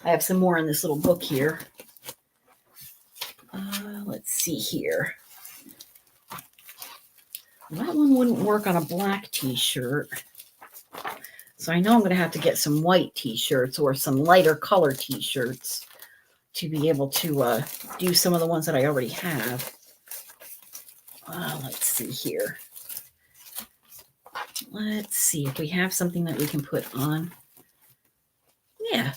[SPEAKER 1] I have some more in this little book here. Let's see here. That one wouldn't work on a black t-shirt. So I know I'm going to have to get some white t-shirts or some lighter color t-shirts to be able to do some of the ones that I already have. Let's see here. Let's see if we have something that we can put on. Yeah,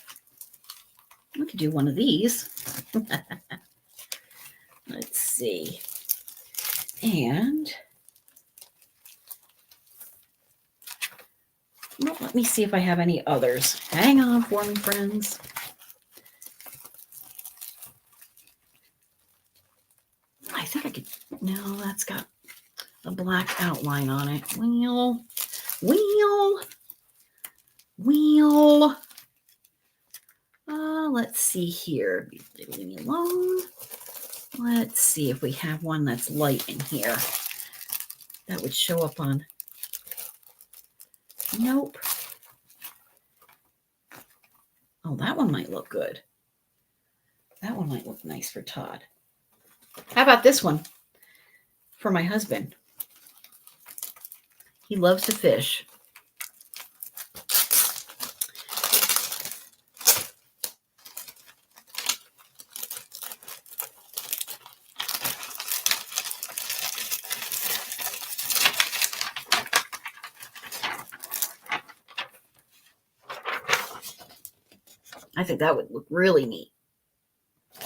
[SPEAKER 1] we could do one of these. Let's see. And well, let me see if I have any others. Hang on for me, friends. I think I could. No, that's got a black outline on it. Wheel. Let's see here. Leave me alone. Let's see if we have one that's light in here. That would show up on. Nope. Oh, that one might look good. That one might look nice for Todd. How about this one for my husband? He loves to fish. I think that would look really neat.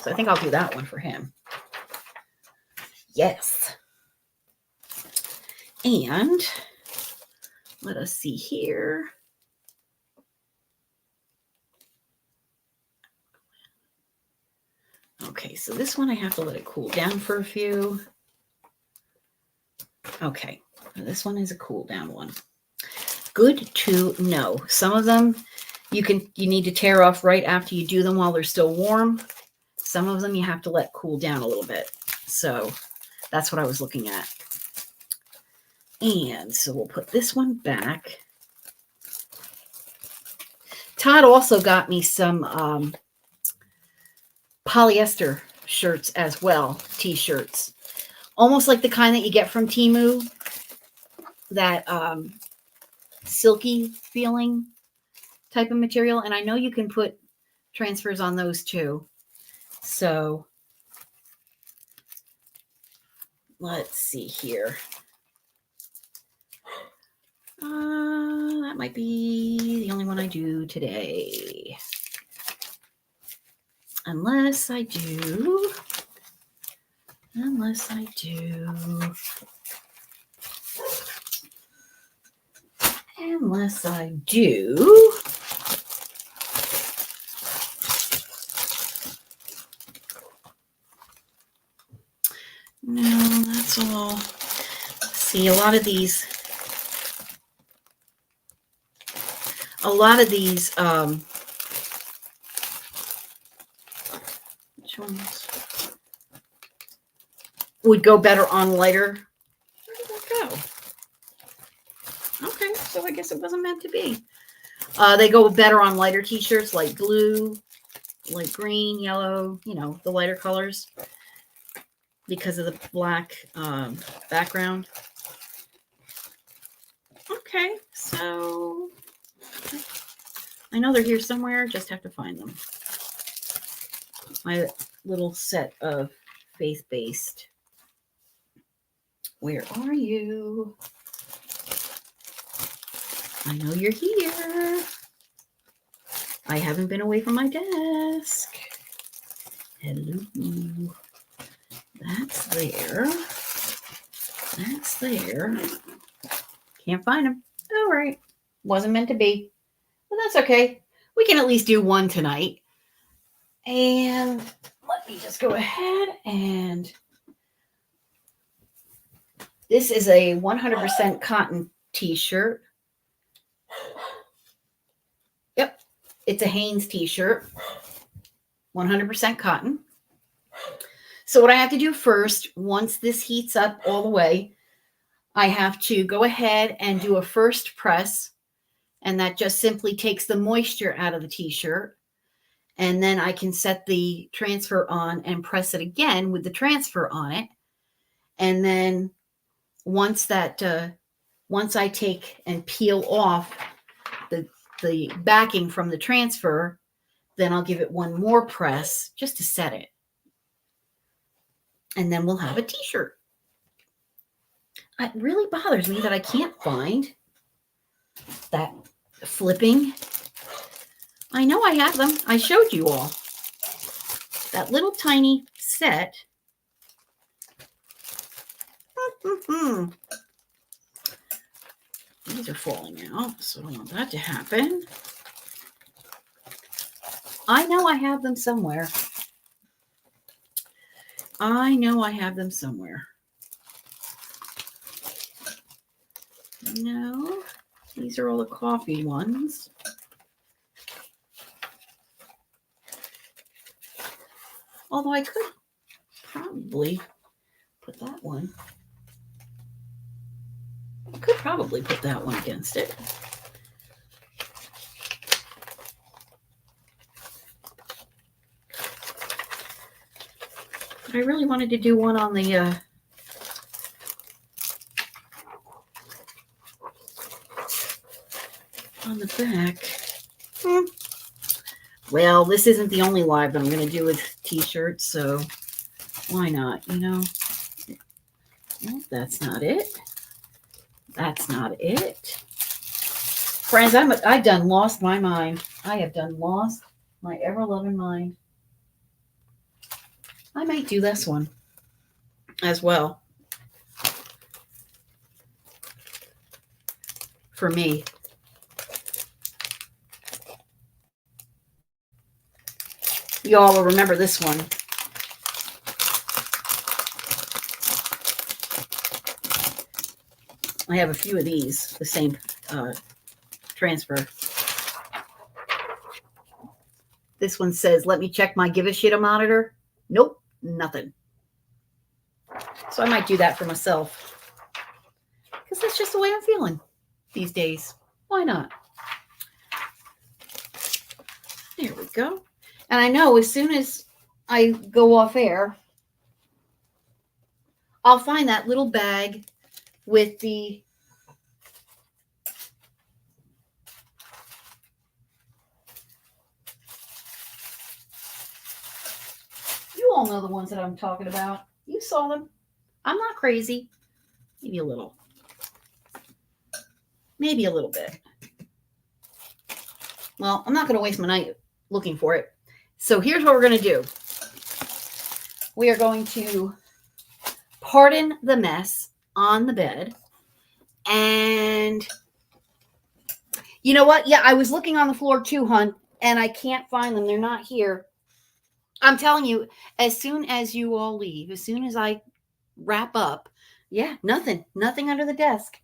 [SPEAKER 1] So I think I'll do that one for him. Yes. And let us see here. Okay, so this one I have to let it cool down for a few. Okay, this one is a cool down one. Good to know. Some of them you need to tear off right after you do them while they're still warm. Some of them you have to let cool down a little bit. So that's what I was looking at. And so we'll put this one back. Todd also got me some polyester shirts as well, t-shirts. Almost like the kind that you get from Temu. That silky feeling type of material. And I know you can put transfers on those too. So let's see here. That might be the only one I do today. Unless I do. Unless I do. Unless I do. No, that's all. See, a lot of these, which ones would go better on lighter? Where did that go? Okay, so I guess it wasn't meant to be. They go better on lighter t-shirts like blue, like green, yellow, the lighter colors because of the black background. Okay, so I know they're here somewhere, just have to find them. My little set of faith-based. Where are you? I know you're here. I haven't been away from my desk. Hello. That's there. That's there. Can't find them. All right. Wasn't meant to be. But that's okay. We can at least do one tonight. And let me just go ahead and this is a 100% cotton t-shirt. Yep. It's a Hanes t-shirt. 100% cotton. So what I have to do first, once this heats up all the way, I have to go ahead and do a first press. And that just simply takes the moisture out of the t-shirt. And then I can set the transfer on and press it again with the transfer on it. And then once I take and peel off the backing from the transfer, then I'll give it one more press just to set it. And then we'll have a t-shirt. It really bothers me that I can't find that flipping. I know I have them. I showed you all. That little tiny set. These are falling out, so I don't want that to happen. I know I have them somewhere. I know I have them somewhere. No, these are all the coffee ones. Although I could probably put that one. I could probably put that one against it. But I really wanted to do one on the back. Well, this isn't the only live that I'm going to do with t-shirts, so why not, No, that's not it. That's not it. Friends, I've done lost my mind. I have done lost my ever-loving mind. I might do this one as well. For me. Y'all will remember this one. I have a few of these, the same transfer. This one says, let me check my give a shit monitor. Nope, nothing. So I might do that for myself. Because that's just the way I'm feeling these days. Why not? There we go. And I know as soon as I go off air, I'll find that little bag with the you all know the ones that I'm talking about. You saw them. I'm not crazy. Maybe a little. Maybe a little bit. Well, I'm not going to waste my night looking for it. So here's what we're going to do. We are going to pardon the mess on the bed. And you know what? Yeah, I was looking on the floor too, hon, and I can't find them. They're not here. I'm telling you, as soon as you all leave, as soon as I wrap up, yeah, nothing under the desk.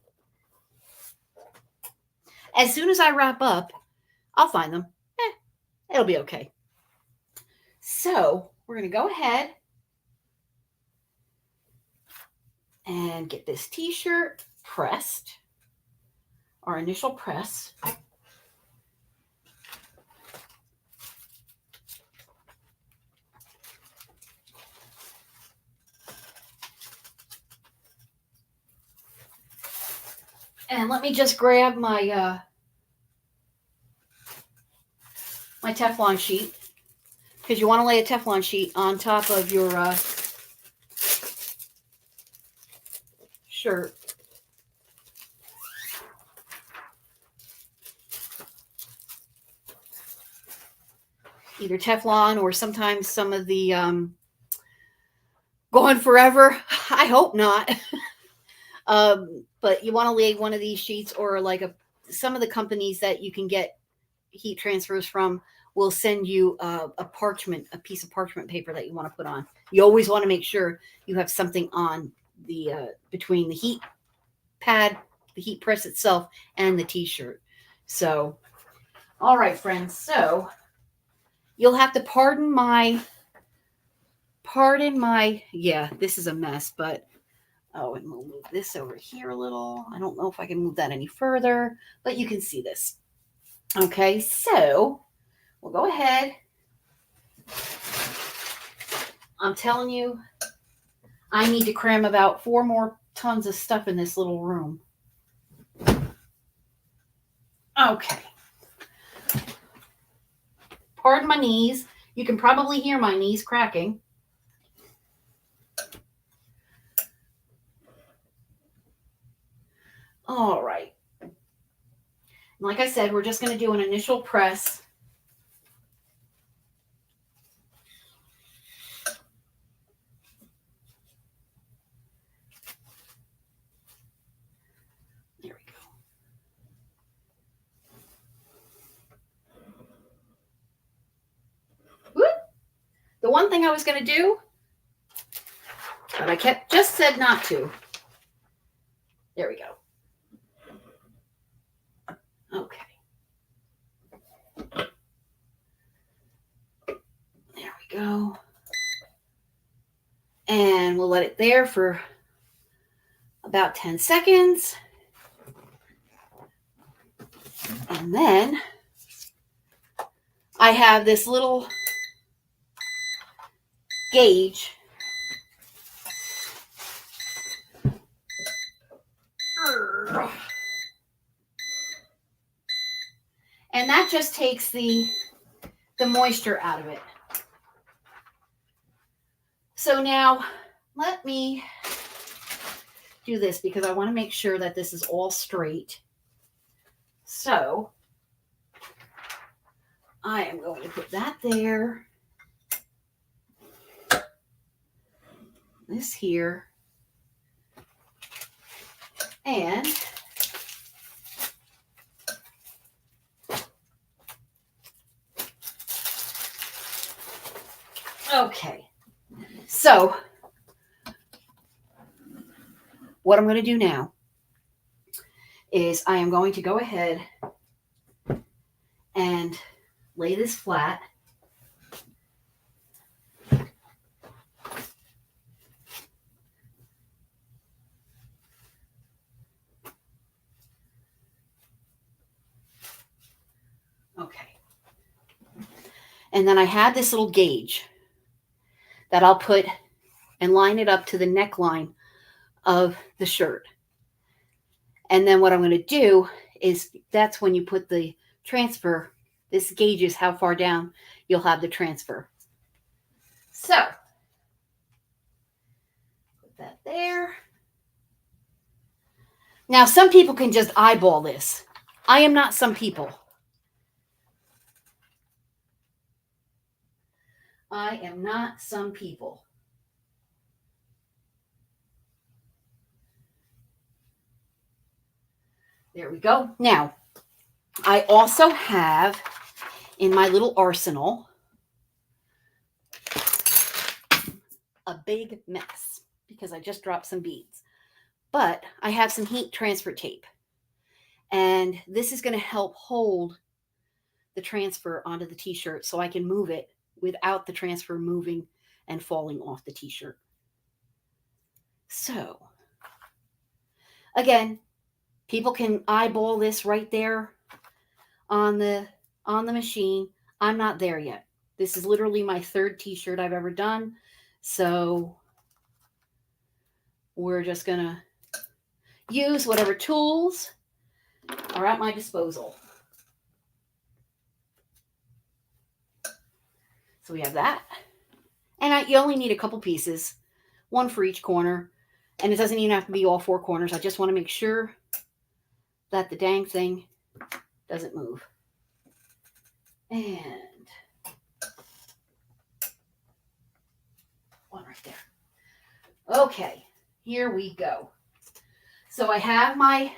[SPEAKER 1] As soon as I wrap up, I'll find them. It'll be okay. So we're going to go ahead and get this t-shirt pressed, our initial press. And let me just grab my my Teflon sheet, because you want to lay a Teflon sheet on top of your shirt. Either Teflon or sometimes some of the Going Forever. I hope not. But you want to lay one of these sheets, or like some of the companies that you can get heat transfers from will send you a piece of parchment paper that you want to put on. You always want to make sure you have something on the between the heat pad, the heat press itself, and the t-shirt. So, all right, friends. So you'll have to pardon my, yeah, this is a mess, but oh, and we'll move this over here a little. I don't know if I can move that any further, but you can see this. Okay, so we'll go ahead. I'm telling you, I need to cram about 4 more tons of stuff in this little room. Okay. Pardon my knees. You can probably hear my knees cracking. All right. Like I said, we're just going to do an initial press. There we go. Whoop. The one thing I was going to do, but I just said not to. There we go. Okay. There we go. And we'll let it there for about 10 seconds. And then I have this little gauge. And that just takes the moisture out of it. So now let me do this, because I want to make sure that this is all straight. So I am going to put that there. This here. And okay. So what I'm going to do now is I am going to go ahead and lay this flat. Okay. And then I have this little gauge that I'll put and line it up to the neckline of the shirt. And then what I'm going to do is, that's when you put the transfer. This gauges how far down you'll have the transfer. So put that there. Now, some people can just eyeball this. I am not some people. I am not some people. There we go. Now, I also have in my little arsenal a big mess because I just dropped some beads. But I have some heat transfer tape. And this is going to help hold the transfer onto the t-shirt so I can move it without the transfer moving and falling off the t-shirt. So, again, people can eyeball this right there on the machine. I'm not there yet. This is literally my third t-shirt I've ever done. So, we're just going to use whatever tools are at my disposal. So we have that. And you only need a couple pieces, one for each corner. And it doesn't even have to be all four corners. I just want to make sure that the dang thing doesn't move. And one right there. Okay, here we go. So I have my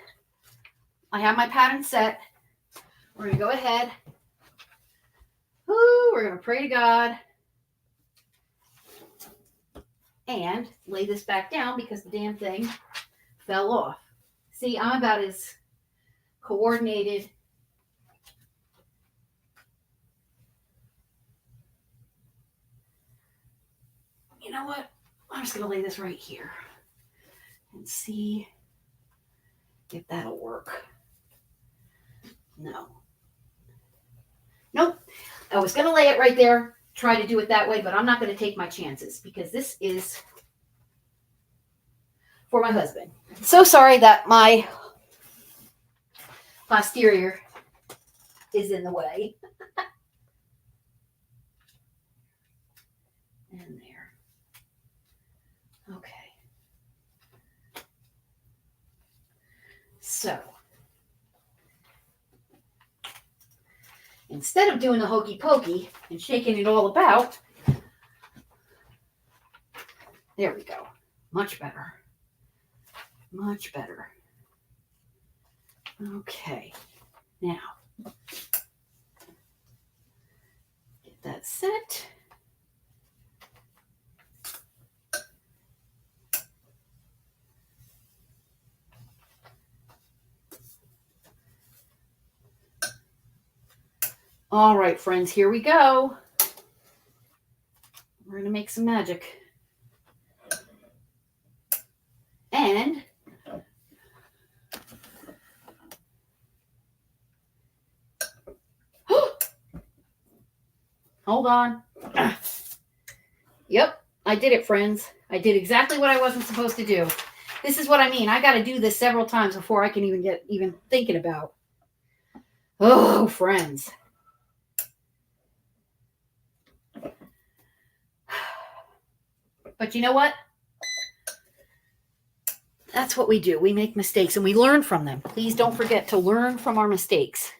[SPEAKER 1] pattern set. We're going to go ahead. Woo, we're going to pray to God. And lay this back down because the damn thing fell off. See, I'm about as coordinated. You know what? I'm just going to lay this right here and see if that'll work. No. Nope. I was going to lay it right there, try to do it that way, but I'm not going to take my chances because this is for my husband. So sorry that my posterior is in the way. And there. Okay. So, instead of doing the hokey pokey and shaking it all about, there we go. Much better. Much better. Okay. Now, get that set. All right, friends, here we go. We're going to make some magic. And hold on. Yep, I did it, friends. I did exactly what I wasn't supposed to do. This is what I mean. I got to do this several times before I can even get thinking about. Oh, friends. But you know what? That's what we do. We make mistakes and we learn from them. Please don't forget to learn from our mistakes.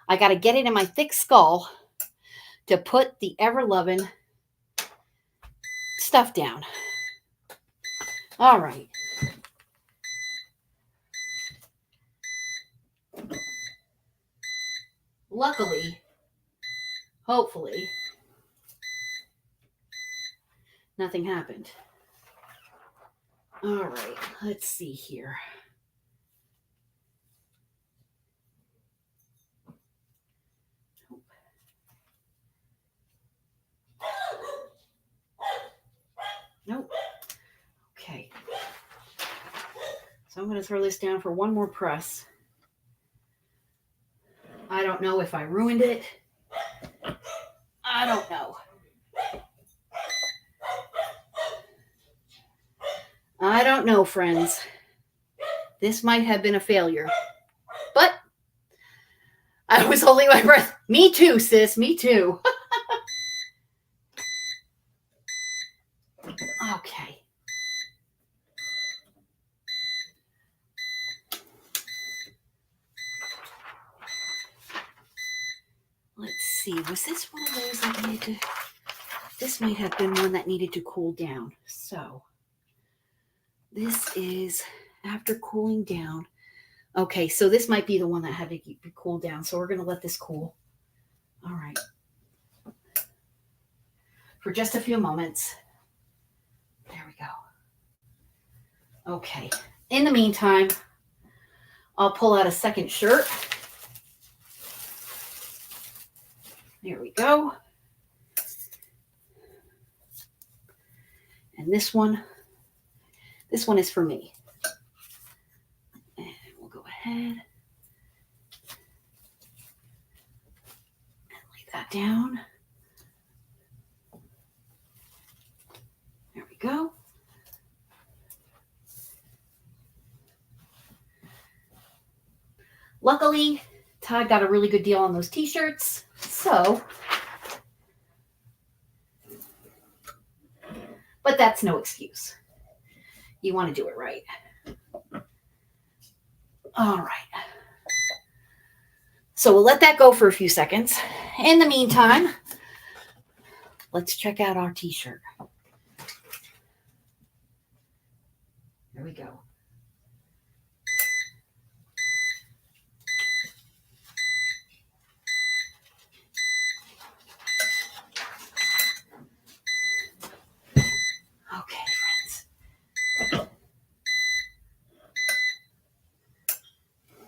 [SPEAKER 1] I got to get it in my thick skull to put the ever-loving stuff down. All right. Luckily, hopefully, nothing happened. All right, let's see here. Nope. Okay. So I'm going to throw this down for one more press. I don't know if I ruined it. I don't know. I don't know, friends. This might have been a failure. But I was holding my breath. Me too, sis. Me too. Okay. Let's see. Was this one of those I needed to this might have been one that needed to cool down. So this is after cooling down. Okay, so this might be the one that had to cool down. So we're going to let this cool. All right. For just a few moments. There we go. Okay. In the meantime, I'll pull out a second shirt. There we go. And this one is for me. And we'll go ahead and lay that down. There we go. Luckily, Todd got a really good deal on those t-shirts. So, but that's no excuse. You want to do it right. All right. So we'll let that go for a few seconds. In the meantime, let's check out our t-shirt. There we go. Okay, friends.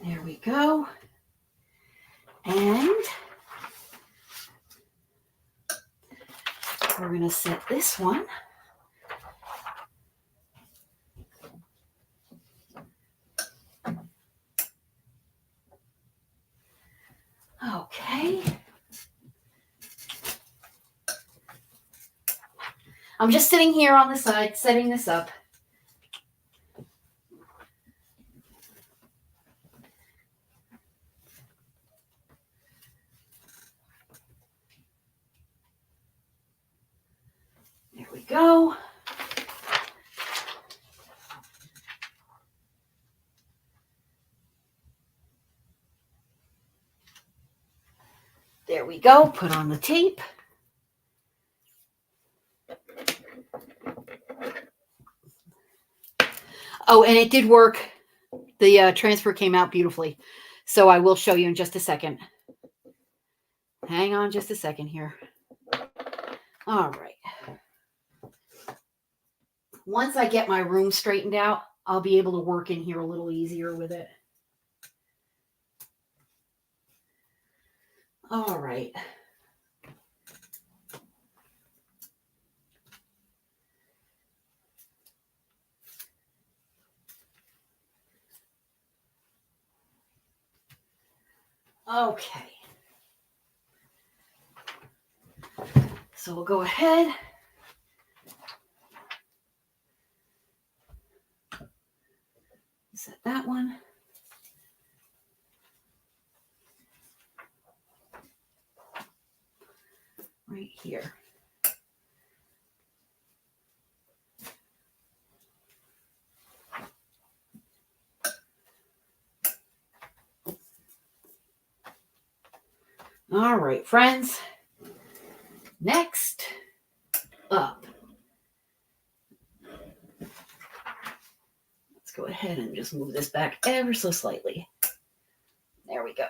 [SPEAKER 1] There we go. And we're going to set this one. Okay. I'm just sitting here on the side, setting this up. There we go. There we go. Put on the tape. Oh, and it did work. The transfer came out beautifully. So I will show you in just a second. Hang on just a second here. All right. Once I get my room straightened out, I'll be able to work in here a little easier with it. All right. Okay. So we'll go ahead. Set that one. Right here. All right, friends. Next up. Let's go ahead and just move this back ever so slightly. There we go.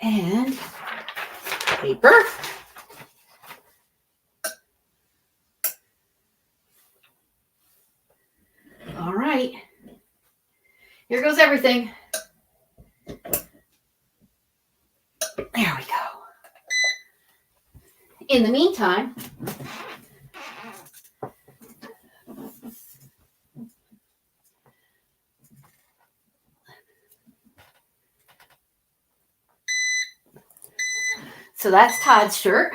[SPEAKER 1] And paper. All right. Here goes everything. There we go. In the meantime, so that's Todd's shirt.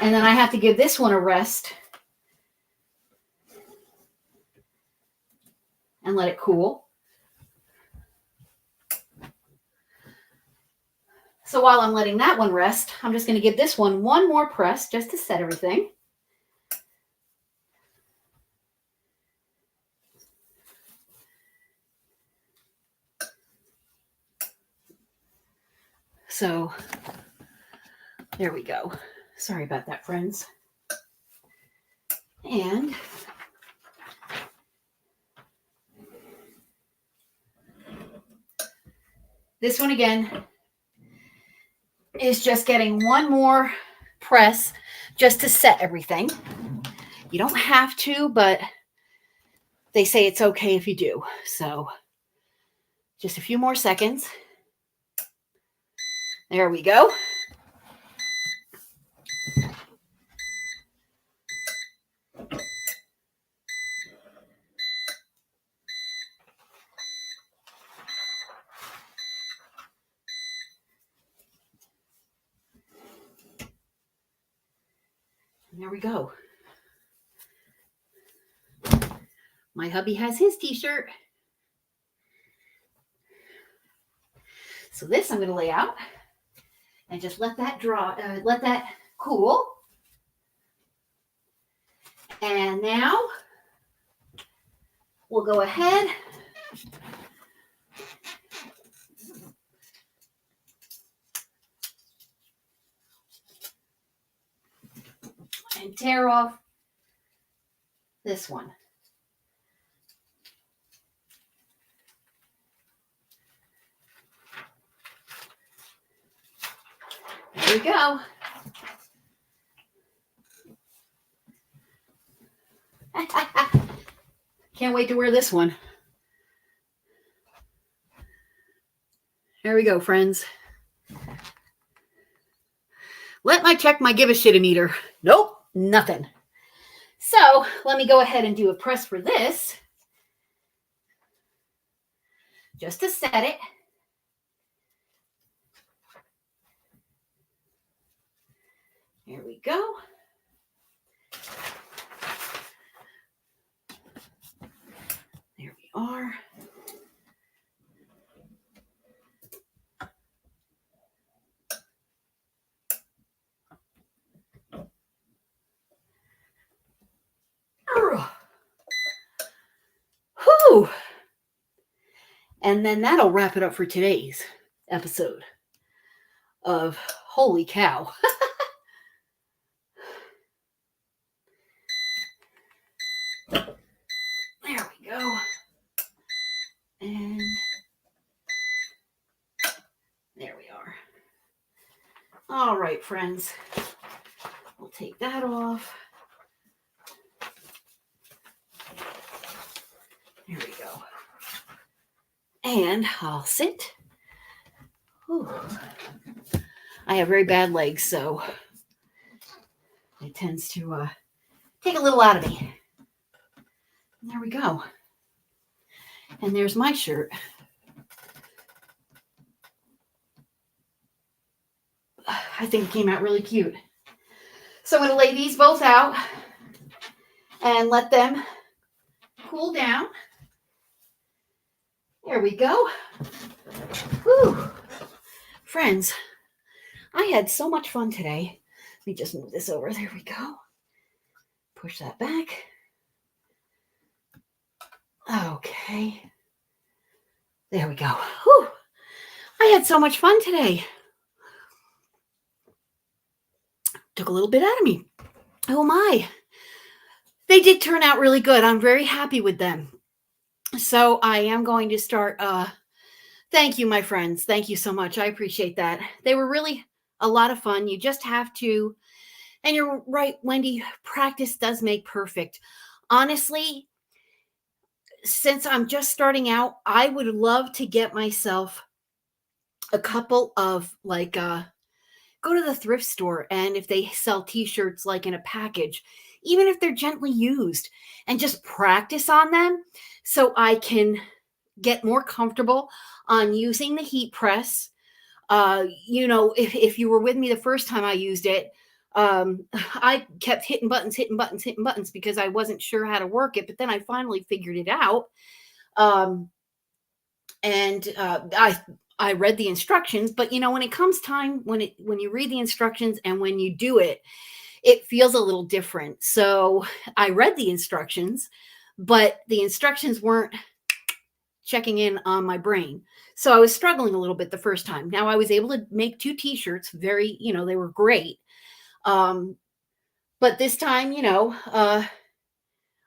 [SPEAKER 1] And then I have to give this one a rest and let it cool. So while I'm letting that one rest, I'm just going to give this one more press just to set everything. So there we go. Sorry about that, friends. And this one again is just getting one more press just to set everything. You don't have to, but they say it's okay if you do. So just a few more seconds. There we go. And there we go. My hubby has his t-shirt. So this I'm going to lay out and just let that let that cool. And now we'll go ahead and tear off this one. There we go. Can't wait to wear this one. There we go, friends. Check my give a shit meter. Nope, nothing. So let me go ahead and do a press for this. Just to set it. There we go. There we are. Whew. And then that'll wrap it up for today's episode of Holy Cow. There we go. And there we are. All right, friends. We'll take that off. There we go. And I'll sit. Whew. I have very bad legs, so it tends to take a little out of me. And there we go. And there's my shirt. I think it came out really cute. So I'm going to lay these both out and let them cool down. There we go. Whew. Friends, I had so much fun today. Let me just move this over. There we go. Push that back. Okay. There we go. Whew. I had so much fun today. Took a little bit out of me. Oh my. They did turn out really good. I'm very happy with them. So I am going to start. Thank you, my friends. Thank you so much. I appreciate that. They were really a lot of fun. You just have to, and you're right, Wendy, practice does make perfect. Honestly, since I'm just starting out, I would love to get myself a couple of go to the thrift store, and if they sell t-shirts like in a package, even if they're gently used, and just practice on them so I can get more comfortable on using the heat press. If you were with me the first time I used it, I kept hitting buttons because I wasn't sure how to work it, but then I finally figured it out. I read the instructions, but when it comes time, when you read the instructions and when you do it, it feels a little different. So I read the instructions, but the instructions weren't checking in on my brain. So I was struggling a little bit the first time. Now I was able to make two t-shirts, very, they were great. Um, but this time,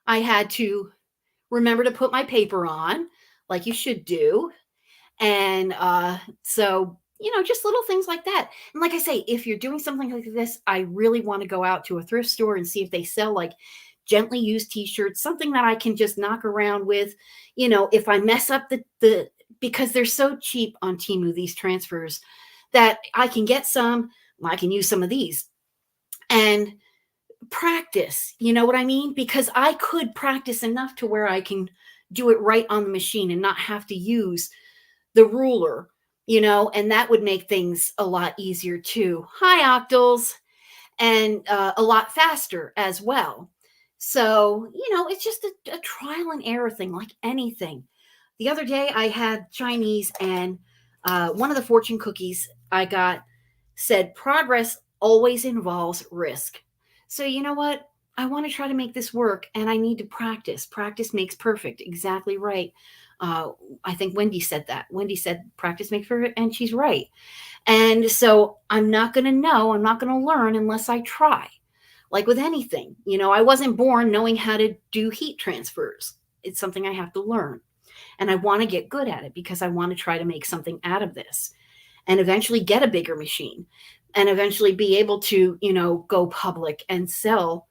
[SPEAKER 1] I had to remember to put my paper on like you should do. And so, just little things like that. And like I say, if you're doing something like this, I really want to go out to a thrift store and see if they sell like gently used t-shirts, something that I can just knock around with. If I mess up the because they're so cheap on Temu, these transfers, that I can get some, I can use some of these and practice, you know what I mean? Because I could practice enough to where I can do it right on the machine and not have to use the ruler, and that would make things a lot easier too. Hi, Octals, and a lot faster as well. So, it's just a trial and error thing, like anything. The other day I had Chinese, and one of the fortune cookies I got said progress always involves risk. So, you know what? I want to try to make this work, and I need to practice. Practice makes perfect. Exactly right. Uh, I think Wendy said that. Wendy said practice makes perfect, and she's right. And so I'm not going to know, I'm not going to learn unless I try. Like with anything, I wasn't born knowing how to do heat transfers. It's something I have to learn. And I want to get good at it because I want to try to make something out of this and eventually get a bigger machine and eventually be able to, go public and sell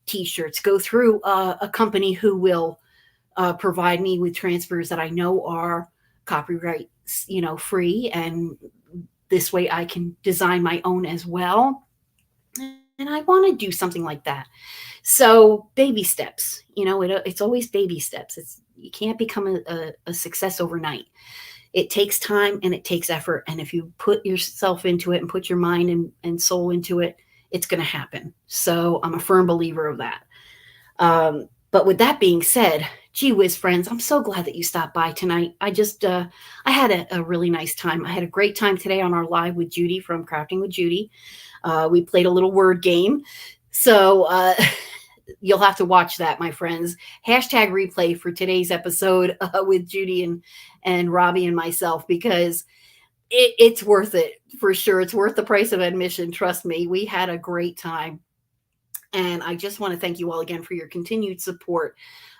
[SPEAKER 1] t-shirts, go through a company who will provide me with transfers that I know are copyright, free. And this way I can design my own as well. And I want to do something like that. So baby steps, it's always baby steps. You can't become a success overnight. It takes time and it takes effort. And if you put yourself into it and put your mind and soul into it, it's going to happen. So I'm a firm believer of that. But with that being said, gee whiz, friends, I'm so glad that you stopped by tonight. I had a really nice time. I had a great time today on our live with Judy from Crafting with Judy. We played a little word game. So you'll have to watch that, my friends. Hashtag replay for today's episode with Judy and Robbie and myself, because it's worth it for sure. It's worth the price of admission. Trust me, we had a great time. And I just want to thank you all again for your continued support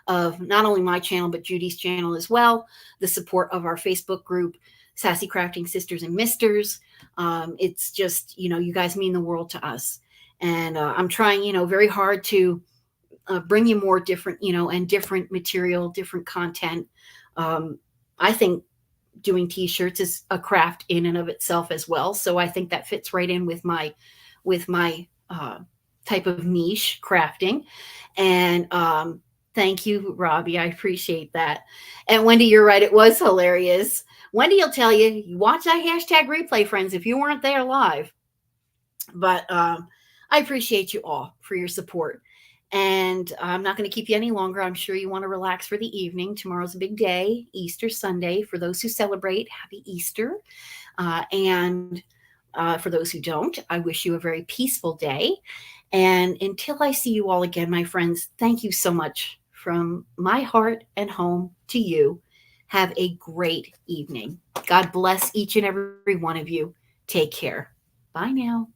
[SPEAKER 1] of not only my channel, but Judy's channel as well. The support of our Facebook group, Sassy Crafting Sisters and Misters. It's just, you guys mean the world to us. And I'm trying, very hard to bring you more different, and different material, different content. I think doing t-shirts is a craft in and of itself as well. So I think that fits right in with my type of niche, crafting. And thank you, Robbie. I appreciate that. And Wendy, you're right. It was hilarious. Wendy will tell you, you watch that hashtag replay, friends, if you weren't there live. But I appreciate you all for your support. And I'm not going to keep you any longer. I'm sure you want to relax for the evening. Tomorrow's a big day, Easter Sunday. For those who celebrate, happy Easter. And for those who don't, I wish you a very peaceful day. And until I see you all again, my friends, thank you so much from my heart and home to you. Have a great evening. God bless each and every one of you. Take care. Bye now.